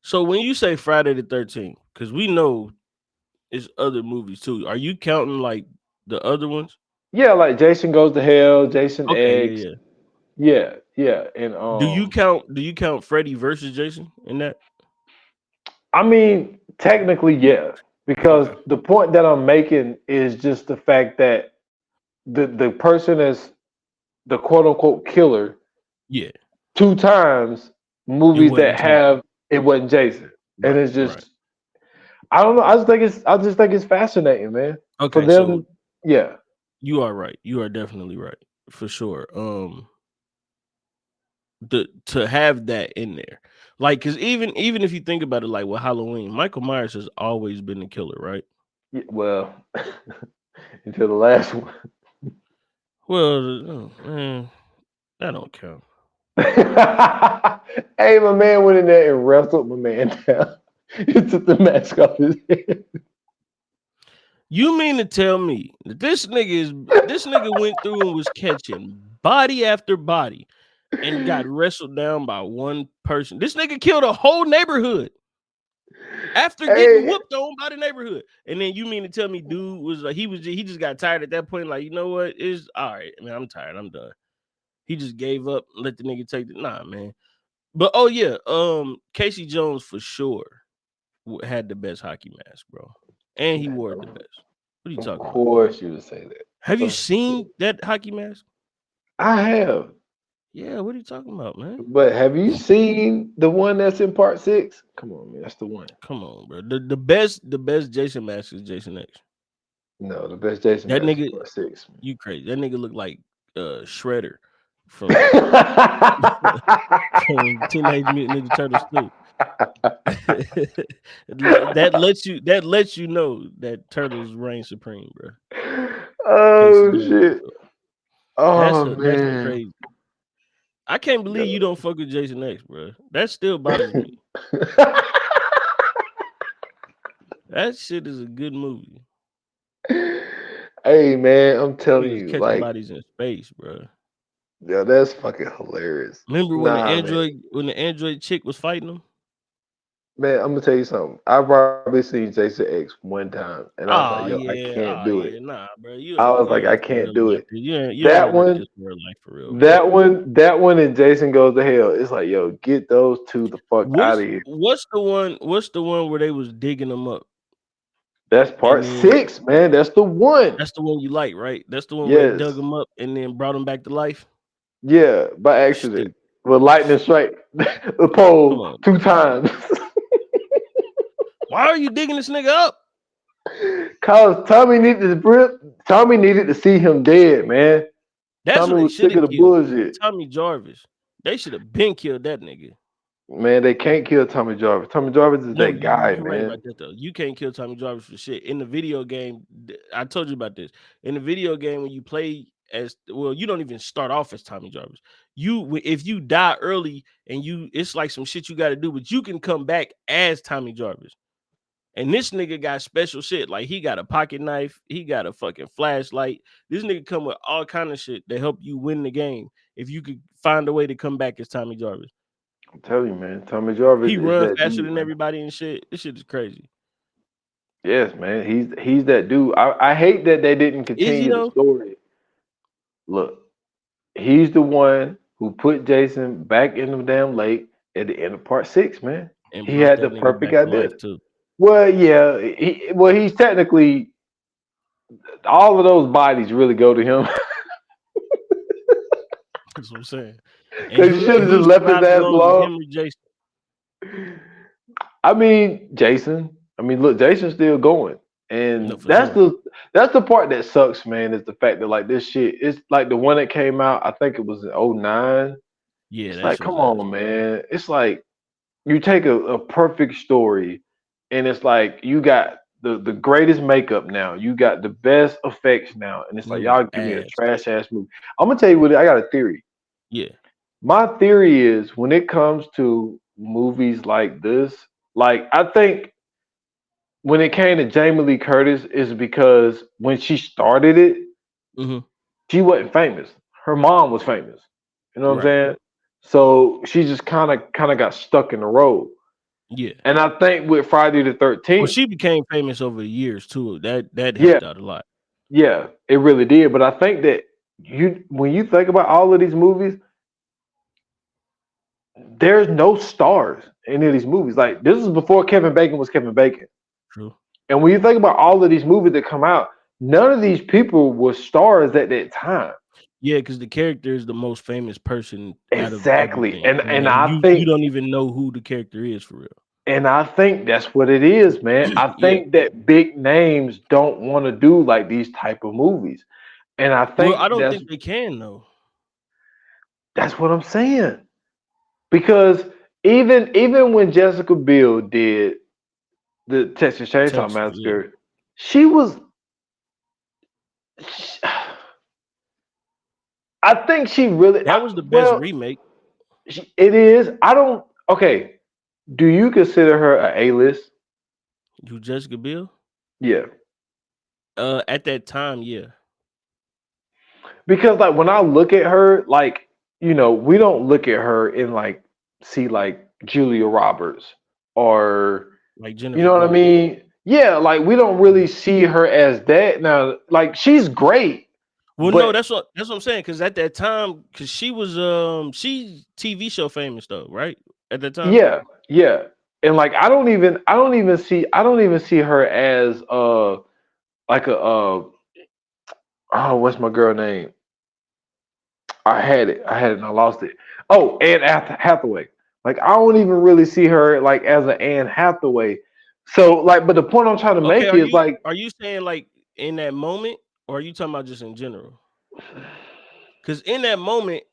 So when you say Friday the 13th, because we know it's other movies too, are you counting like the other ones? Yeah, like Jason Goes to Hell, Jason X. Yeah. And do you count Freddy versus Jason in that? I mean, technically, yeah, because the point that I'm making is just the fact that the person is the quote unquote killer. Yeah. 2 times movies that have it wasn't Jason, and it's just I don't know. I just think it's fascinating, man. Okay, for them, yeah. You are right. You are definitely right, for sure. To have that in there, like, because even if you think about it, like with Halloween, Michael Myers has always been the killer, right? Yeah, well, until the last one. Well, man, that don't count. Hey, my man went in there and wrestled my man down. You took the mask off his head. You mean to tell me that this nigga went through and was catching body after body and got wrestled down by one person? This nigga killed a whole neighborhood after getting whooped on by the neighborhood. And then you mean to tell me dude was like he just got tired at that point, like, you know what? It's all right, man. I'm tired. I'm done. He just gave up, let the nigga take the man. But oh yeah, Casey Jones for sure had the best hockey mask, bro. And he wore it the best. What are you talking about? Of course you would say that. Have you seen that hockey mask? I have. Yeah, what are you talking about, man? But have you seen the one that's in part 6? Come on, man. That's the one. Come on, bro. The best Jason mask is Jason X. No, the best Jason that mask nigga, is part 6. You crazy. That nigga look like Shredder from Teenage Mutant Ninja Turtles 2. that lets you know that Turtles reign supreme, bro. Oh shit! Oh man, that's crazy. I can't believe you don't fuck with Jason X, bro. That still bothers me. That shit is a good movie. Hey man, I'm telling you, catching like bodies in space, bro. Yeah, that's fucking hilarious. Remember when the android chick was fighting him? Man, I'm gonna tell you something. I've probably seen Jason X one time, and I was like, "Yo, I can't do it." Nah, bro. I was like, "I can't do it." That one, for real, that one, and Jason Goes to Hell. It's like, yo, get those two the fuck out of here. What's the one where they was digging them up? That's part 6, man. That's the one. That's the one you like, right? That's the one where they dug them up and then brought them back to life. Yeah, by accident. With lightning strike the pole 2 times. Why are you digging this nigga up? Cause Tommy needed to see him dead, man. That's Tommy what they was sick of the killed. bullshit. Tommy Jarvis. They should have been killed that nigga. Man, they can't kill Tommy Jarvis. Tommy Jarvis is that guy, man. Right about that, though. You can't kill Tommy Jarvis for shit. In the video game, I told you about this. In the video game, when you play you don't even start off as Tommy Jarvis. If you die early and it's like some shit you got to do, but you can come back as Tommy Jarvis. And this nigga got special shit. Like, he got a pocket knife. He got a fucking flashlight. This nigga come with all kind of shit to help you win the game if you could find a way to come back as Tommy Jarvis. I'm telling you, man. Tommy Jarvis. He runs faster than everybody and shit. This shit is crazy. Yes, man. He's that dude. I hate that they didn't continue the story. Look, he's the one who put Jason back in the damn lake at the end of part 6, man. And he had the perfect idea. Too. Well, yeah. He's technically, all of those bodies really go to him. That's what I'm saying. Because he should have just left his ass alone. I mean, Jason. Look, Jason's still going. And that's the part that sucks, man, is the fact that, like, this shit, it's like the one that came out, I think it was in 2009. Yeah, it's like, come on, man. It's like you take a perfect story and it's like you got the greatest makeup now. You got the best effects now. And it's like, y'all give me a trash ass movie. I'm gonna tell you what, I got a theory. Yeah. My theory is when it comes to movies like this, like, I think when it came to Jamie Lee Curtis is because when she started it, she wasn't famous. Her mom was famous. You know what I'm saying? So she just kind of got stuck in the road. Yeah. And I think with Friday the 13th, well, she became famous over the years too. That helped out a lot. Yeah, it really did. But I think that when you think about all of these movies, there's no stars in any of these movies. Like, this is before Kevin Bacon was Kevin Bacon. True. And when you think about all of these movies that come out, none of these people were stars at that time. Yeah, because the character is the most famous person. Exactly. And I think you don't even know who the character is for real. And I think that's what it is, man. I think that big names don't want to do like these type of movies. And I think I don't think they can though. That's what I'm saying. Because even when Jessica Biel did the Texas Chainsaw Massacre, I think she really that was the best remake. It is. Okay. Do you consider her a A-list? You Jessica Biel? Yeah. At that time, yeah. Because like when I look at her, like, we don't look at her and like see like Julia Roberts or Like you Jennifer know what I Garner. mean? Yeah, like we don't really see her as that. Now, like she's great, Well, no, but that's what I'm saying. Because at that time, because she was she's TV show famous though, right? At that time. yeah, yeah. And like I don't even see her as like a oh, what's my girl name? I had it and I lost it. Oh, Anne Hathaway. Like I don't even really see her like as an Anne Hathaway. So like, but the point I'm trying to Okay, make is like, are you saying like in that moment, or are you talking about just in general? Because in that moment,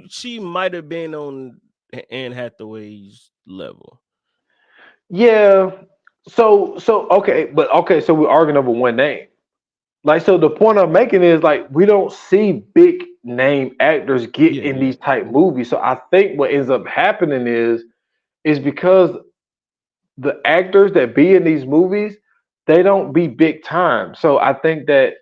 she might have been on Anne Hathaway's level. yeah. So okay, but okay, so we're arguing over one name. Like so the point I'm making is like we don't see big name actors get Yeah, in yeah. these type movies. So I think what ends up happening is because the actors that be in these movies, they don't be big time. So I think that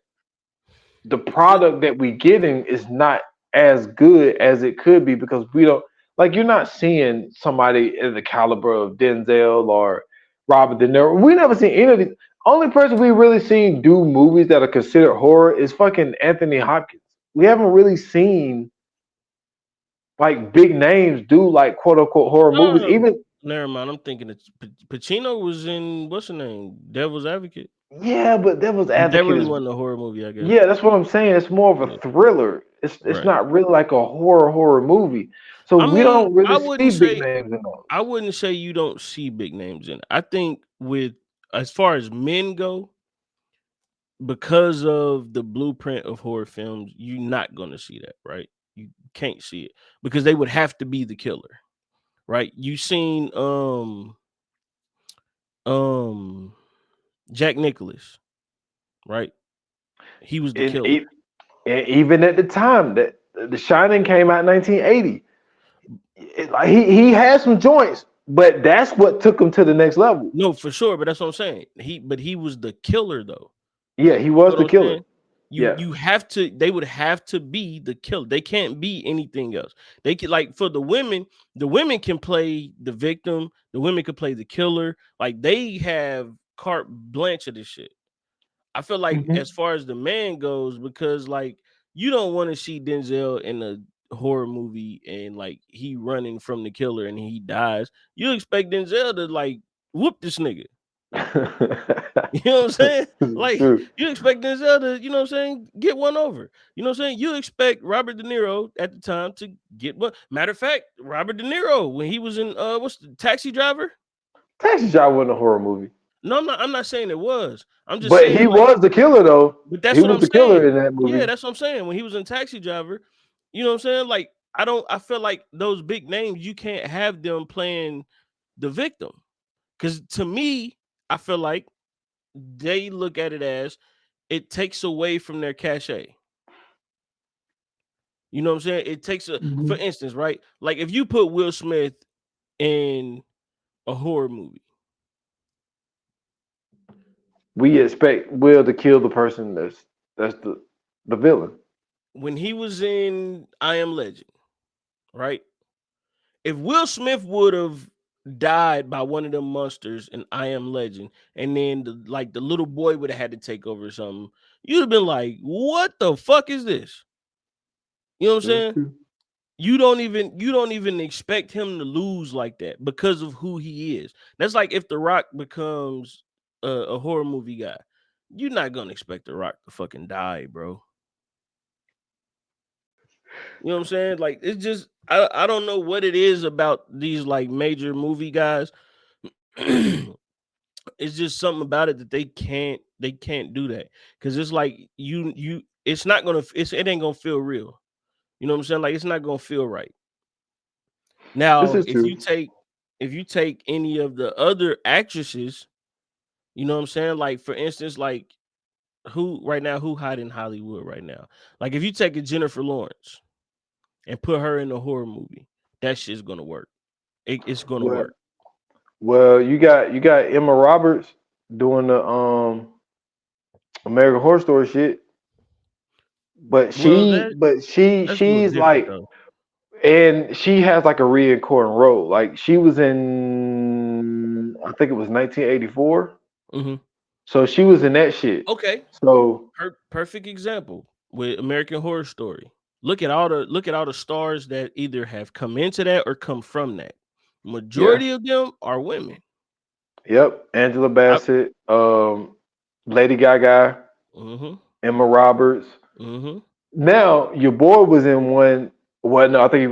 the The- product that we getting is not as good as it could be because we don't like you're not seeing somebody in the caliber of Denzel or Robert De Niro. We never seen any of these. Only person we really seen do movies that are considered horror is fucking Anthony Hopkins. We haven't really seen like big names do like quote unquote horror movies. no, Even never mind. I'm thinking it's Pacino was in what's the name? Devil's Advocate. yeah, but Devil's But that Advocate really is wasn't a horror movie, I guess. yeah, that's what I'm saying. It's more of a Yeah, thriller. It's right. not really like a horror movie. So I we mean, don't really see big names in those. I wouldn't say you don't see big names in it. I think with as far as men go, because of the blueprint of horror films, you're not going to see that, right? You can't see it because they would have to be the killer, right? You seen um Jack Nicholas, right? He was the And, killer. and even at the time that The Shining came out in 1980, like he had some joints, but that's what took him to the next level. No, for sure, but that's what I'm saying. He was the killer though. Yeah, he You was know the what I'm killer. saying? Yeah. You have to they would have to be the killer. They can't be anything else. They can like for the women can play the victim, the women can play the killer. Like they have carte blanche of this shit. I feel like Mhm. as far as the man goes, because like you don't want to see Denzel in a horror movie and like he running from the killer and he dies. You expect Denzel to like whoop this nigga. You know what I'm saying? Like True. you expect Denzel to, you know what I'm saying, get one over. You know what I'm saying? You expect Robert De Niro at the time to get one. Matter of fact, Robert De Niro when he was in what's the Taxi Driver? Taxi Driver wasn't a horror movie, No, I'm not saying it was. I'm just but saying he like, was the killer though. but that's He what was I'm the killer saying. in that Yeah, movie. that's what I'm saying. When he was in Taxi Driver, you know what I'm saying? Like I feel like those big names, you can't have them playing the victim. Because to me, I feel like they look at it as it takes away from their cachet. You know what I'm saying? It takes for Mhm. instance, right? Like if you put Will Smith in a horror movie, We expect Will to kill the person that's the villain. when he was in I Am Legend, right? If Will Smith would have died by one of them monsters in I Am Legend, and then the little boy would have had to take over or something, you'd have been like, "What the fuck is this?" You know what I'm That's saying? true. You don't even expect him to lose like that because of who he is. That's like if The Rock becomes a horror movie guy. You're not gonna expect The Rock to fucking die, bro. You know what I'm saying? Like it's just I don't know what it is about these like major movie guys. It's just something about it that they can't do that because it's like you it's not gonna it ain't gonna feel real. You know what I'm saying? Like it's not gonna feel right. This Now, is true. if you take any of the other actresses, you know what I'm saying? Like for instance, like who right now who hot in Hollywood right now? Like if you take a Jennifer Lawrence and put her in a horror movie, that shit's gonna work. It's gonna But work. Well, you got Emma Roberts doing the American Horror Story shit, but Well, that's a little she's different like, though. and she has like a reoccurring role. Like she was in, I think it was 1984. Hmm. So she was in that shit. Okay, So perfect example with American Horror Story. Look at all the stars that either have come into that or come from that. yeah, Majority of them are women. yep. Angela I, Bassett, Lady Gaga, mm-hmm, Emma Roberts. mm-hmm. Now your boy was in one. Well, no, I think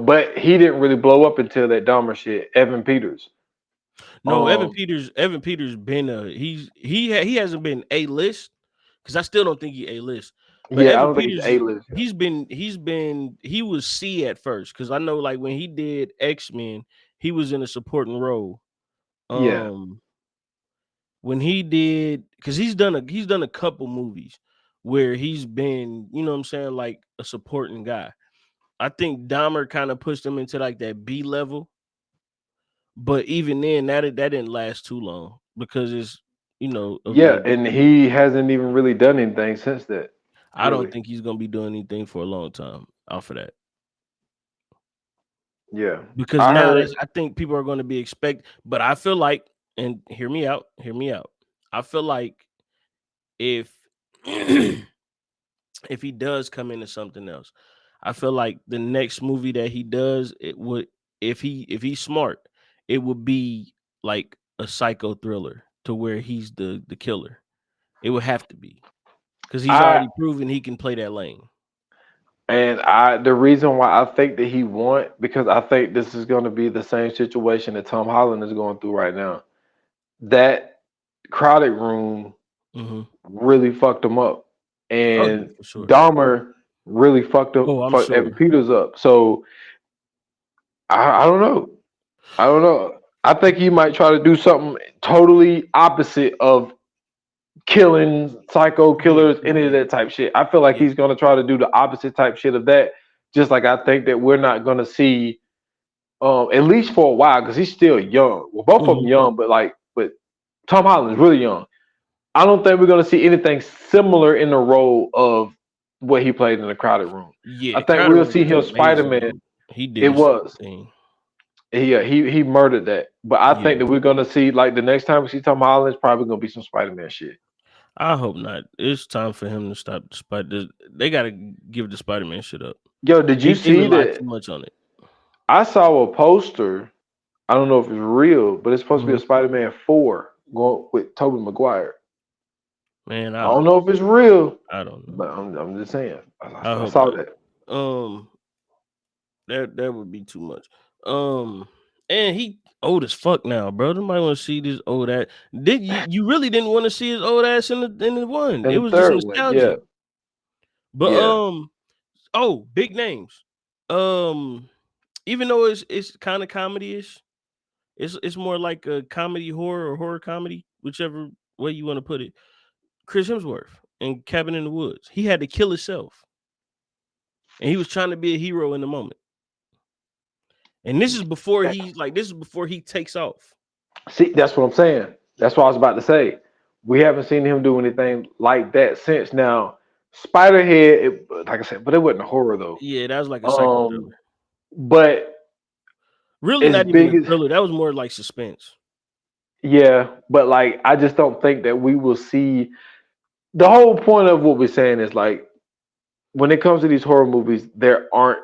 but he didn't really blow up until that Dahmer shit. Evan Peters. No, Um, Evan Peters been he hasn't been A list because I still don't think he A list. But yeah, I Evan don't think he's Peters, A-list. he was C at first because I know like when he did X-Men, he was in a supporting role. Yeah, When he did because he's done a couple movies where he's been, you know what I'm saying, like a supporting guy. I think Dahmer kind of pushed him into like that B level, but even then that didn't last too long because it's of yeah, the and he hasn't even really done anything since that. I don't Really. think he's gonna be doing anything for a long time off of that. Yeah, Because I now heard. that's I think people are gonna be but I feel like, and hear me out. I feel like if if he does come into something else, I feel like the next movie that he does, it would if he's smart, it would be like a psycho thriller to where he's the killer. It would have to be because he's I already proven he can play that lane. And the reason why I think that he won, because I think this is going to be the same situation that Tom Holland is going through right now. That crowded room Hmm. really fucked him up, Oh yeah, and for sure. Dahmer really Oh, I'm fucked Evan sure. Peters up. So I don't know. I don't know. I think he might try to do something totally opposite of killing psycho Yeah, killers, any of that type shit. I feel like yeah. he's gonna try to do the opposite type shit of that. Just like I think that we're not gonna see, at least for a while, because he's still young. Well, both of them Mhm. young, but Tom Holland is really young. I don't think we're gonna see anything similar in the role of what he played in the crowded room. I Yeah, think Crowder we'll Room see was him Spider amazing, Man. bro. He did It his was. thing. He murdered that. But I Yeah, think that we're gonna see, like, the next time we see Tom Holland, it's probably gonna be some Spider Man shit. I hope not. It's time for him to stop the Spider. They got to give the Spider-Man shit up. Yo, did you They see rely that? too much on it. I saw a poster. I don't know if it's real, but it's supposed to be a Mhm. Spider-Man 4 going with Tobey Maguire. Man, I don't know if it's real, I don't know. but I'm just saying. I I hope saw not. that. Um, that would be too much. Um, and he old as fuck now, bro. Nobody want to see this old ass. Did you really didn't want to see his old ass in the one? It And the was just third one, yeah, nostalgic. But yeah. oh, big names. Um, even though it's kind of comedy-ish, it's more like a comedy horror or horror comedy, whichever way you want to put it. Chris Hemsworth in Cabin in the Woods. He had to kill himself. And he was trying to be a hero in the moment. And this is before he takes off. See, that's what I'm saying. That's what I was about to say. We haven't seen him do anything like that since. Now, Spiderhead, like I said, but it wasn't a horror though. Yeah, that was like a psycho Um, thriller. but Really as not even a big as thriller. That was more like suspense. yeah, but like I just don't think that we will see. The whole point of what we're saying is like when it comes to these horror movies, there aren't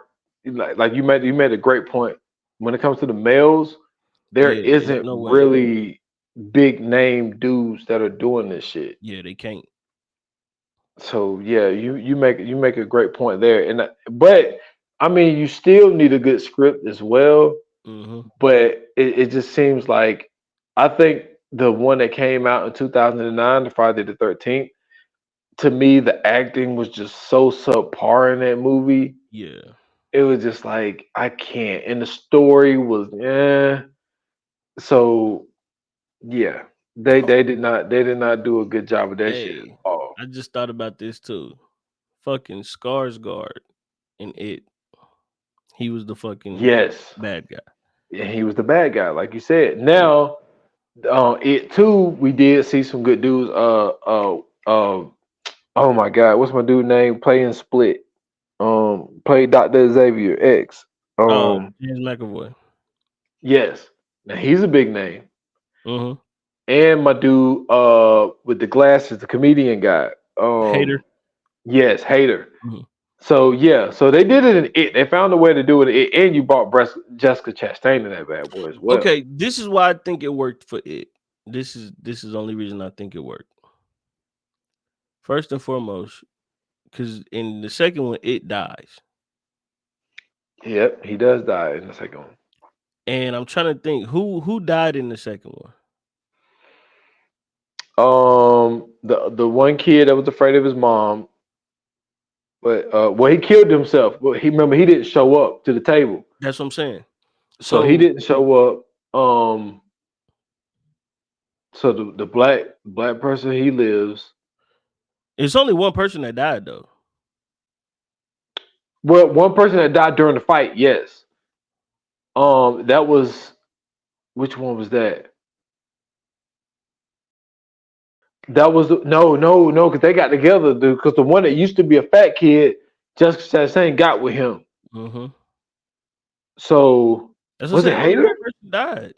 like you made a great point. When it comes to the males, there Yeah, it's isn't no way. really big name dudes that are doing this shit. Yeah, they can't. So yeah, you make a great point there. But I mean, you still need a good script as well. Mm-hmm. But it just seems like I think the one that came out in 2009, the Friday the 13th, to me the acting was just so subpar in that movie. Yeah. It was just like I can't, and the story was So yeah, they did not do a good job of that shit at Hey, all. I just thought about this too. Fucking Skarsgård in it. He was the fucking Yes, bad guy. and he was the bad guy, like you said. Now, it too, we did see some good dudes. Oh my God, what's my dude name? Playing Split. Played Dr. Xavier X. James McAvoy. Yes. Now he's a big name. Mm-hmm. And my dude, with the glasses, the comedian guy. Hater. Yes, Hater. Mhm. So yeah, so they did it in It. They found a way to do it in It, and you brought Jessica Chastain in that bad boy as well. Okay, this is why I think it worked for It. This is the only reason I think it worked. First and foremost, because in the second one, It dies. Yep, he does die in the second one. And I'm trying to think who died in the second one. The one kid that was afraid of his mom, but well, he killed himself. But he didn't show up to the table, That's what I'm saying. so he didn't show up. So the black person, he lives. It's only one person that died though. Well, one person that died during the fight, yes. That was, which one was that? That was no, because they got together, dude. Because the one that used to be a fat kid, Jessica Chastain got with him. Mm-hmm. So That's was what it I'm saying. Hater? Only one person died.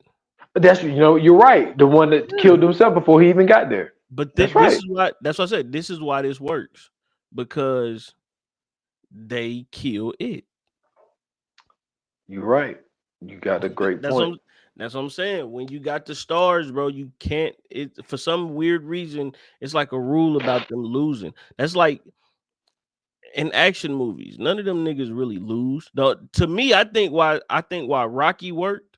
That's you're right. The one that killed himself before he even got there. But That's this right. is why. That's what I said. This is why this works, because they kill It. You're right. You got a great point. That's what I'm saying. When you got the stars, bro, you can't. It for some weird reason, it's like a rule about them losing. That's like in action movies. None of them niggas really lose. Though to me, I think why Rocky worked,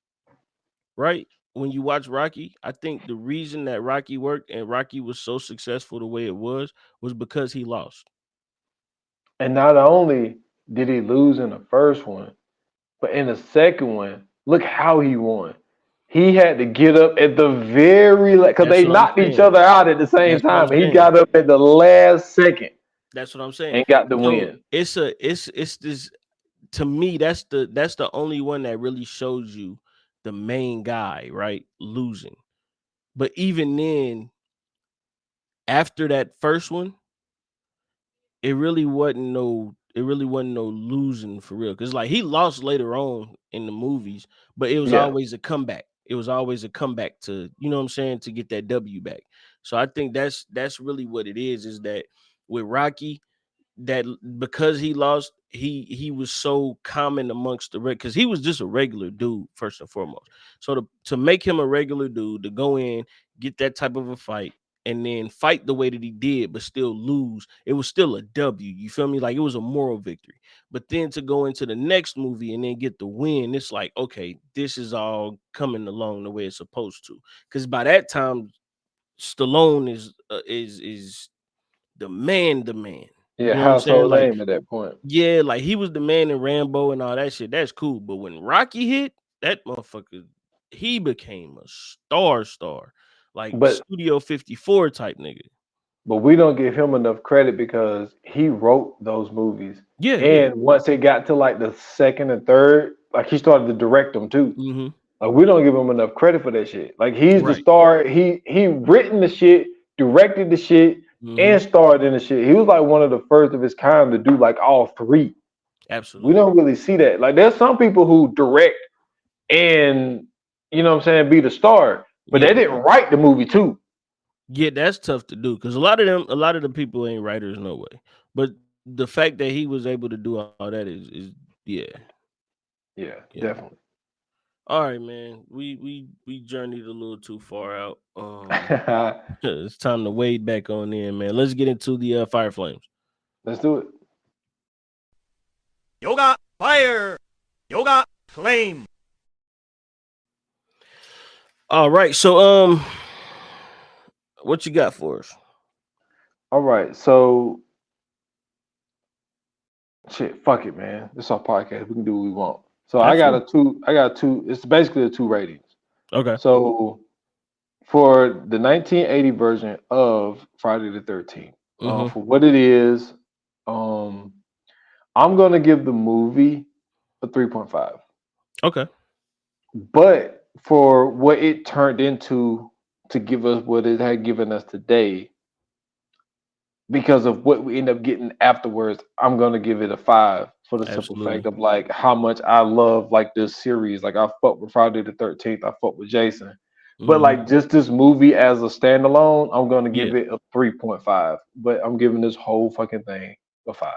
right? When you watch Rocky, I think the reason that Rocky worked and Rocky was so successful the way it was because he lost. And not only did he lose in the first one, but in the second one, look how he won. He had to get up at the very because they knocked each other out at the same time. He got up at the last second. That's what I'm saying. And got the win. It's this, to me, that's the only one that really shows you the main guy, right, losing. But even then, after that first one, it really wasn't no losing for real. Because like he lost later on in the movies, but it was always a comeback. It was always a comeback to, you know what I'm saying, to get that W back. So I think that's really what it is that with Rocky, that because he lost, he was so common amongst the because he was just a regular dude first and foremost. So to make him a regular dude, to go in, get that type of a fight, and then fight the way that he did, but still lose, it was still a W. You feel me? Like it was a moral victory. But then to go into the next movie and then get the win, it's like, okay, this is all coming along the way it's supposed to. Because by that time, Stallone is the man. Yeah, you know what I'm saying? household Like, name at that point. yeah, like he was the man in Rambo and all that shit. That's cool. But when Rocky hit, that motherfucker, he became a star. Like Studio 54 type nigga. But we don't give him enough credit because he wrote those movies. Yeah. And once it got to like the second and third, like he started to direct them too. Mm-hmm. Like we don't give him enough credit for that shit. Like he's the star. He written the shit, directed the shit, and starred in the shit. He was like one of the first of his kind to do like all three. Absolutely. We don't really see that. Like there's some people who direct and, you know what I'm saying, be the star, but they didn't write the movie too. Yeah, that's tough to do because a lot of the people ain't writers, no way. But the fact that he was able to do all that is definitely. All right, man. We journeyed a little too far out. It's time to wade back on in, man. Let's get into the Fire Flames. Let's do it. Yoga Fire, Yoga Flame. All right, so what you got for us? All right, so shit, fuck it, man. This is our podcast. We can do what we want. So I got two. It's basically a 2 ratings. Okay. So for the 1980 version of Friday the 13th, for what it is, I'm gonna give the movie a 3.5. Okay. But for what it turned into to give us what it had given us today, because of what we end up getting afterwards, I'm gonna give it a 5 for the simple fact Absolutely. of like how much I love like this series. Like I fuck with Friday the 13th, I fuck with Jason. But Hmm. like just this movie as a standalone, I'm gonna Yeah. give it a 3.5. But I'm giving this whole fucking thing a 5.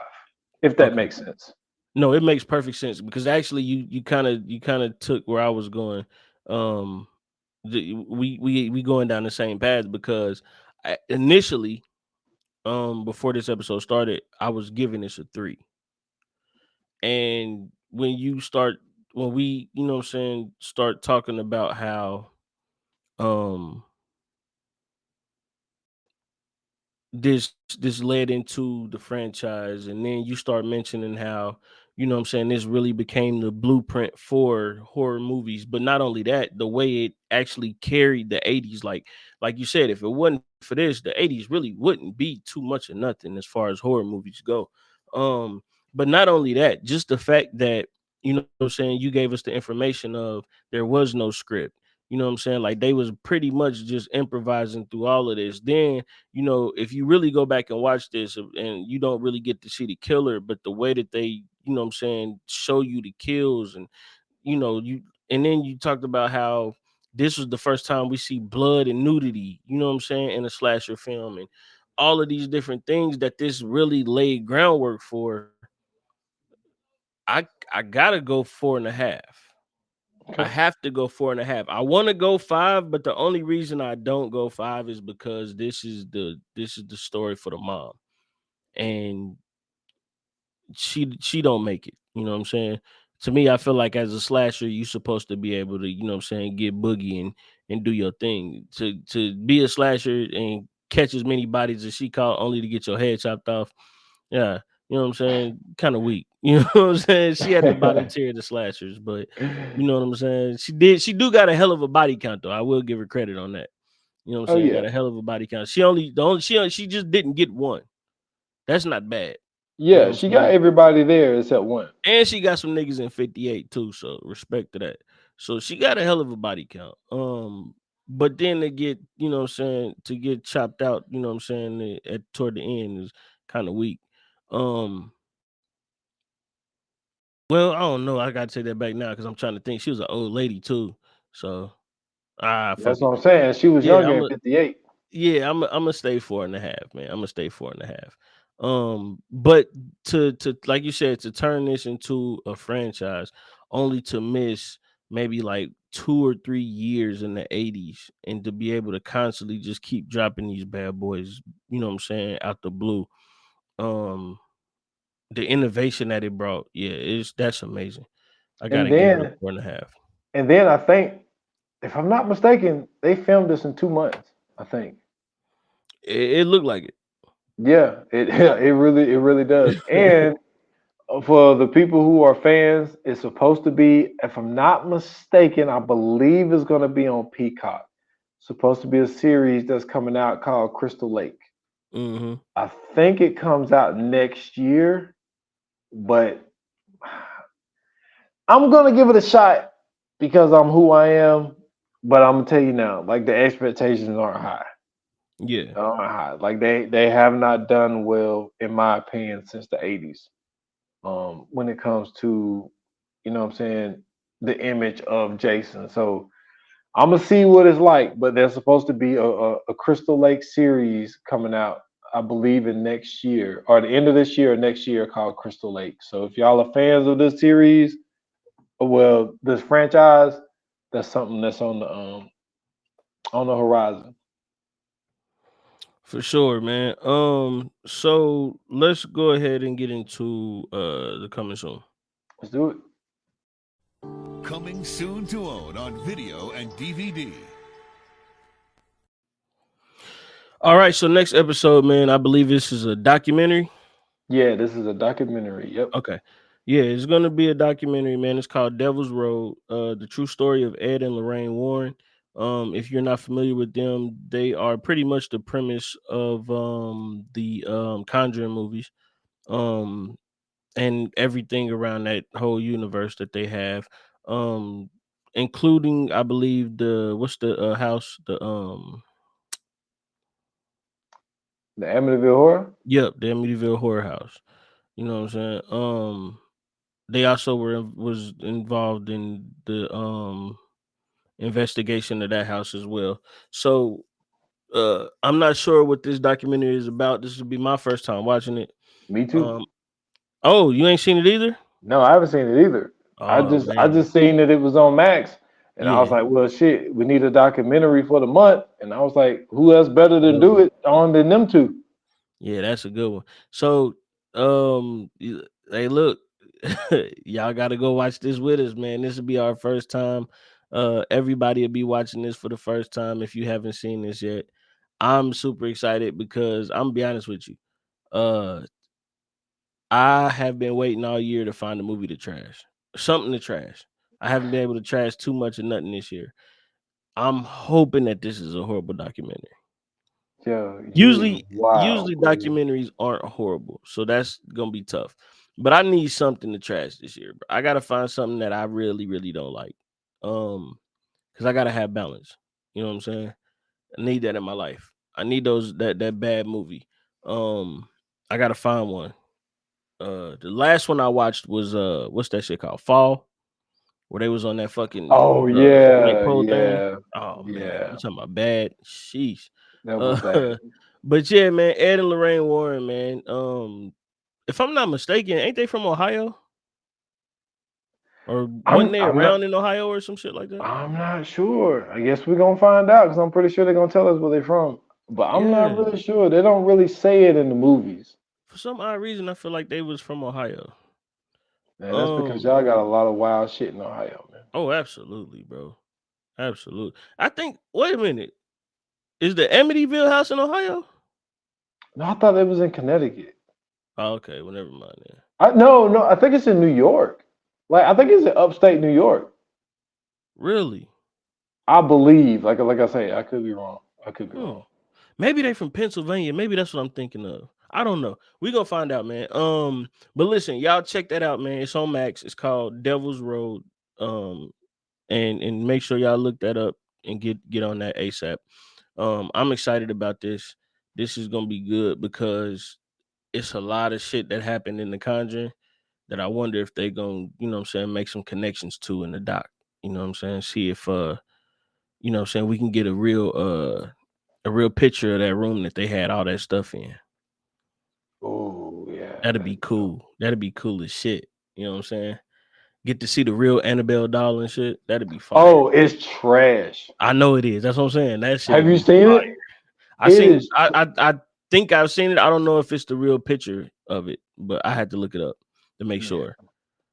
If that Okay. makes sense. No, it makes perfect sense because actually you kind of took where I was going. Um, we going down the same path because initially, before this episode started, I was giving this a 3. And when we, what I'm saying, start talking about how um this led into the franchise, and then you start mentioning how, what I'm saying, this really became the blueprint for horror movies. But not only that, the way it actually carried the 80s, like you said, if it wasn't for this, the 80s really wouldn't be too much of nothing as far as horror movies go. um but not only that, just the fact that, what I'm saying, you gave us the information of there was no script. What I'm saying, like they was pretty much just improvising through all of this. Then, if you really go back and watch this, and you don't really get to see the killer, but the way that they, what I'm saying, show you the kills, and and then you talked about how this was the first time we see blood and nudity, what I'm saying, in a slasher film, and all of these different things that this really laid groundwork for. I gotta go 4.5. I Okay. have to go 4.5. I want to go 5, but the only reason I don't go 5 is because this is the story for the mom, and she don't make it. You know what I'm saying? To me, I feel like as a slasher, you're supposed to be able to, what I'm saying, get boogie and do your thing. To be a slasher and catch as many bodies as she caught only to get your head chopped off. Yeah, you know what I'm saying? Kind of weak. You know what I'm saying? She had the bottom tier of the slashers, but you know what I'm saying? She do got a hell of a body count though. I will give her credit on that. You know what I'm Oh saying? yeah. Got a hell of a body count. She just didn't get one. That's not bad. You know Yeah, what she I'm got saying? everybody there except one. And she got some niggas in 58 too, so respect to that. So she got a hell of a body count. But then to get, what I'm saying, to get chopped out, what I'm saying, at toward the end is kind of weak. Um, well, I don't know. I gotta take that back now because I'm trying to think. She was an old lady too. So fuck That's it. what I'm saying. She was Yeah, younger in 58. I'm gonna stay 4.5, man. I'm gonna stay 4.5. But to like you said, to turn this into a franchise, only to miss maybe like 2 or 3 years in the 80s, and to be able to constantly just keep dropping these bad boys, what I'm saying, out the blue. Um, the innovation that it brought, yeah, that's amazing. I And gotta give it a then 4.5. and then I think, if I'm not mistaken, they filmed this in 2 months. I think. It looked like it. Yeah, it it really does. And for the people who are fans, it's supposed to be, if I'm not mistaken, I believe it's going to be on Peacock. Supposed to be a series that's coming out called Crystal Lake. Hmm. I think it comes out next year, but I'm gonna give it a shot because I'm who I am. But I'm gonna tell you now, like the expectations aren't high. Yeah, Aren't high. Like they have not done well, in my opinion, since the '80s. When it comes to, what I'm saying, the image of Jason. So I'm gonna see what it's like. But there's supposed to be a Crystal Lake series coming out, I believe, in next year or the end of this year or next year, called Crystal Lake. So if y'all are fans of this series, well, this franchise, that's something that's on the horizon. for sure, man. So let's go ahead and get into the coming soon. Let's do it. Coming soon to own on video and DVD. All right, so next episode, man, I believe this is a documentary. Yeah, this is a documentary. Yep. Okay. Yeah, it's gonna be a documentary, man. It's called Devil's Road, the true story of Ed and Lorraine Warren. If you're not familiar with them, they are pretty much the premise of the Conjuring movies. And everything around that whole universe that they have. Um, including I believe what's the house The Amityville Horror. Yep, the Amityville Horror House. You know what I'm saying? They also was involved in the investigation of that house as well. So I'm not sure what this documentary is about. This will be my first time watching it. Me too. Oh, you ain't seen it either? No, I haven't seen it either. I Oh, man. just seen that it was on Max, and I was Yeah. like, well, shit, we need a documentary for the month, and I was like, who else better to do it on than them two? Yeah, that's a good one. So, hey, look, y'all got to go watch this with us, man. This will be our first time. Everybody will be watching this for the first time if you haven't seen this yet. I'm super excited because I'm gonna be honest with you. I have been waiting all year to find a movie to trash, something to trash. I haven't been able to trash too much of nothing this year. I'm hoping that this is a horrible documentary. Yeah, Usually wow. documentaries aren't horrible, so that's gonna be tough. But I need something to trash this year. I gotta find something that I really, really don't like. Because I gotta have balance. You know what I'm saying? I need that in my life. I need that bad movie. I gotta find one. The last one I watched was what's that shit called? Fall, where they was on that fucking that pole thing. Oh man, you talking about bad? Sheesh. That was bad. But yeah, man, Ed and Lorraine Warren, man. If I'm not mistaken, ain't they from Ohio? Or wasn't they around in Ohio or some shit like that? I'm not sure. I guess we're gonna find out because I'm pretty sure they're gonna tell us where they're from. But I'm not really sure. They don't really say it in the movies. For some odd reason, I feel like they was from Ohio. Man, that's because y'all got a lot of wild shit in Ohio, man. Oh, absolutely, bro. Absolutely. I think. Wait a minute. Is the Amityville house in Ohio? No, I thought it was in Connecticut. Oh, okay. Well, never mind then. No, I think it's in New York. Like I think it's in upstate New York. Really? I believe. Like I say, I could be wrong. I could be wrong. Maybe they from Pennsylvania. Maybe that's what I'm thinking of. I don't know. We gonna find out, man. But listen, y'all check that out, man. It's on Max. It's called Devil's Road. And make sure y'all look that up and get on that ASAP. I'm excited about this. This is gonna be good because it's a lot of shit that happened in The Conjuring that I wonder if they gonna, you know what I'm saying, make some connections to in the doc. You know what I'm saying? See if you know what I'm saying, we can get a real picture of that room that they had all that stuff in. Oh, yeah. That'd be cool. That'd be cool as shit. You know what I'm saying? Get to see the real Annabelle doll and shit. That'd be fun. Oh, it's trash. I know it is. That's what I'm saying. That shit. Have you seen it? I think I've seen it. I don't know if it's the real picture of it, but I had to look it up to make sure.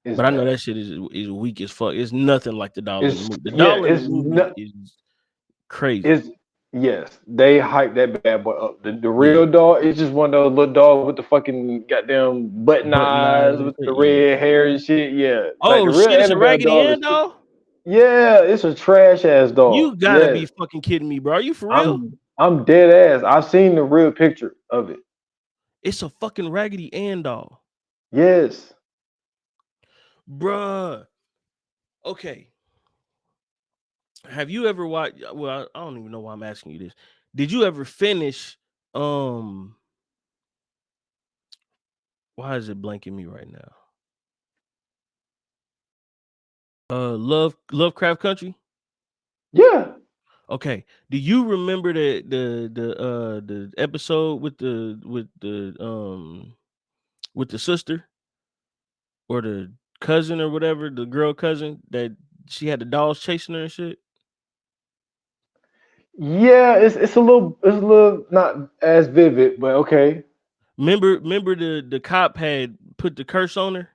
But I know that shit is weak as fuck. It's nothing like the doll in the movie. The doll in the movie is crazy. Yes, they hype that bad boy up. The real dog is just one of those little dogs with the fucking goddamn button eyes with the red hair and shit. Yeah. Oh, like shit, it's a Raggedy Ann doll? Yeah, it's a trash ass dog. You gotta be fucking kidding me, bro. Are you for real? I'm dead ass. I've seen the real picture of it. It's a fucking Raggedy Ann doll. Yes. Bruh. Okay. Have you ever watched? Well, I don't even know why I'm asking you this. Did you ever finish? Why is it blanking me right now? Lovecraft Country. Yeah. Okay. Do you remember the episode with the sister or the cousin or whatever, the girl cousin that she had the dolls chasing her and shit? Yeah, it's a little not as vivid, but okay. Remember the cop had put the curse on her?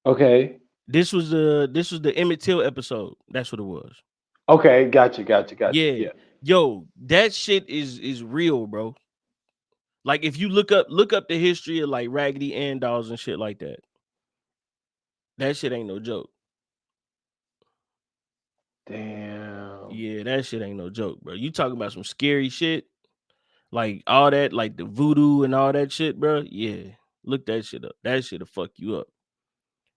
Okay. This was the Emmett Till episode. That's what it was. Okay, gotcha. Yeah. Yo, that shit is real, bro. Like if you look up the history of like Raggedy Ann dolls and shit like that. That shit ain't no joke. Damn. Yeah, that shit ain't no joke, bro. You talking about some scary shit? Like all that, like the voodoo and all that shit, bro. Yeah. Look that shit up. That shit'll fuck you up.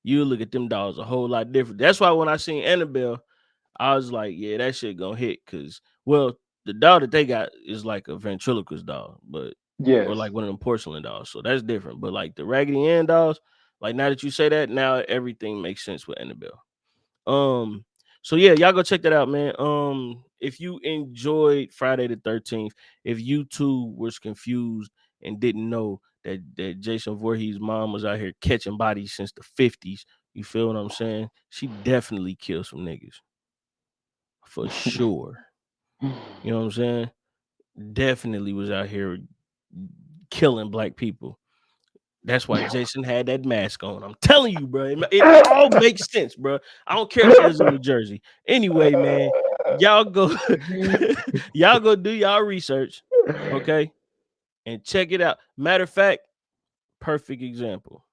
you look at them dolls a whole lot different. That's why when I seen Annabelle, I was like, yeah, that shit gonna hit. Cause well, the doll that they got is like a ventriloquist doll, but Yes. or like one of them porcelain dolls. So that's different. But like the Raggedy Ann dolls, like now that you say that, now everything makes sense with Annabelle. So yeah, y'all go check that out, man. If you enjoyed Friday the 13th, if you too was confused and didn't know that Jason Voorhees' mom was out here catching bodies since the 50s, you feel what I'm saying? She definitely killed some niggas. For sure. You know what I'm saying? Definitely was out here killing black people. That's why Jason had that mask on. I'm telling you, bro. It all makes sense, bro. I don't care if it was in New Jersey. Anyway, man, y'all go y'all go do y'all research, okay? And check it out. Matter of fact, perfect example.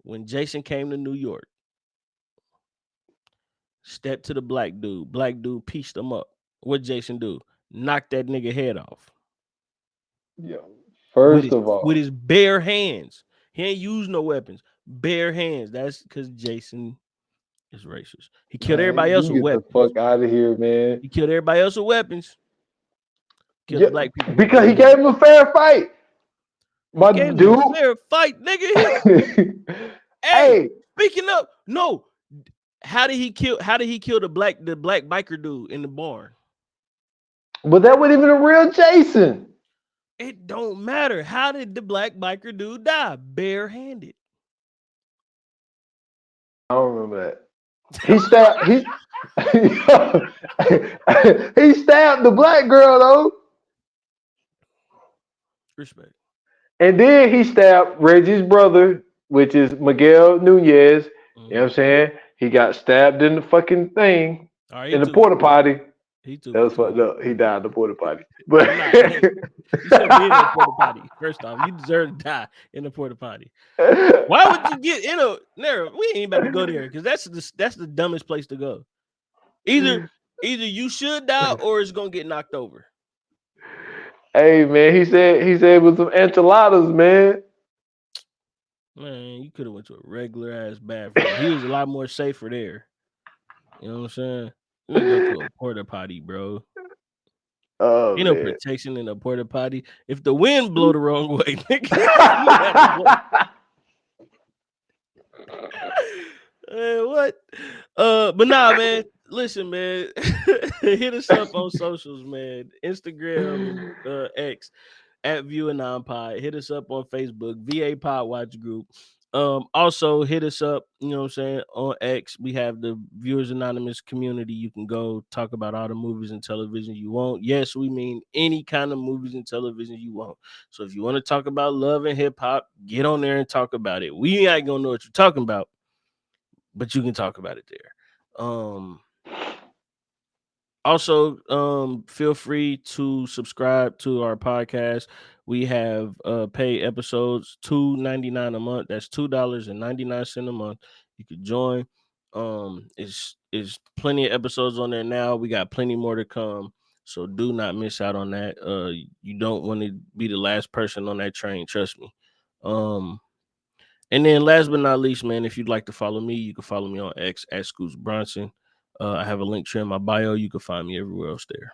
When Jason came to New York, stepped to the black dude pieced him up. What Jason do? Knocked that nigga head off. Yeah. First with of all, his bare hands. He ain't used no weapons. Bare hands. That's because Jason is racist. He killed everybody else with get weapons. the fuck out of here, man. He killed everybody else with weapons. Killed Yeah, the black people because he gave him a fair fight. My gave dude. him a fair fight, nigga. Hey, speaking of, no. How did he kill the black biker dude in the barn? But that wasn't even a real Jason. It don't matter. How did the black biker dude die? Barehanded. I don't remember that. He stabbed he stabbed the black girl though. Respect. And then he stabbed Reggie's brother, which is Miguel Nunez. Mm-hmm. You know what I'm saying? He got stabbed in the fucking thing in the porta potty. That was fucked up. He died in the porta potty. But you should be in the porta potty. First off, you deserve to die in the porta potty. Why would you get in a? No, we ain't about to go there because that's the dumbest place to go. Either you should die or it's gonna get knocked over. Hey man, he said with some enchiladas, man. Man, you could have went to a regular ass bathroom. He was a lot more safer there. You know what I'm saying? You go to a porta potty, bro. Oh, ain't no protection in a porta potty. If the wind blow the wrong way, nigga, what? But nah, man. Listen, man. Hit us up on socials, man. Instagram, X at ViewAnonPod. Hit us up on Facebook, VA Pod Watch Group. Also hit us up, you know what I'm saying, on X. We have the Viewers Anonymous community. You can go talk about all the movies and television you want. Yes, we mean any kind of movies and television you want. So if you want to talk about love and hip hop, get on there and talk about it. We ain't gonna know what you're talking about, but you can talk about it there. Also, feel free to subscribe to our podcast. We have paid episodes, $2.99 a month. That's $2.99 a month. You could join. It's plenty of episodes on there now. We got plenty more to come. So do not miss out on that. You don't want to be the last person on that train, trust me. And then last but not least, man, if you'd like to follow me, you can follow me on X at Scoots Bronson. I have a link tree in my bio. You can find me everywhere else there.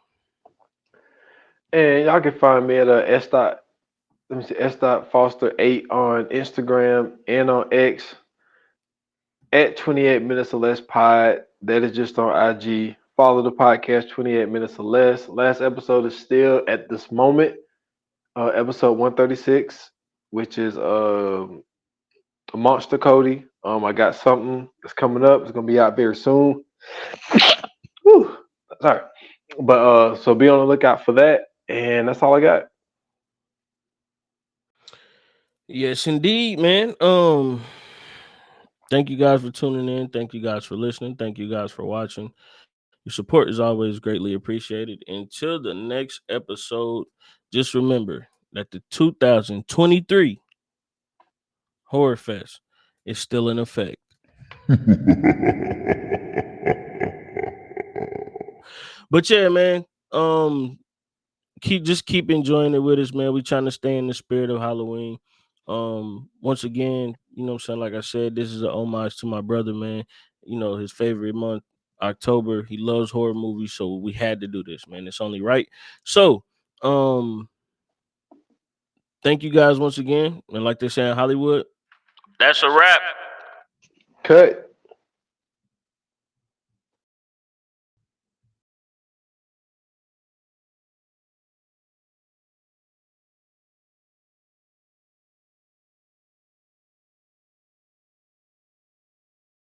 And y'all can find me at S.Foster8 on Instagram and on X at 28 minutes or less pod. That is just on IG. Follow the podcast 28 minutes or less. Last episode is still at this moment, episode 136, which is Monster Cody. I got something that's coming up. It's gonna be out very soon. Whew. Sorry. But so be on the lookout for that. And that's all I got. Yes, indeed, man. Thank you guys for tuning in. Thank you guys for listening. Thank you guys for watching. Your support is always greatly appreciated. Until the next episode, just remember that the 2023 Horror Fest is still in effect. But yeah, man, keep enjoying it with us, man. We trying to stay in the spirit of Halloween. Once again, You know what I'm saying? Like I said, this is an homage to my brother, man. You know, his favorite month, October. He loves horror movies, so we had to do this, man. It's only right. So, thank you guys once again. And like they say in Hollywood, that's a wrap. Cut.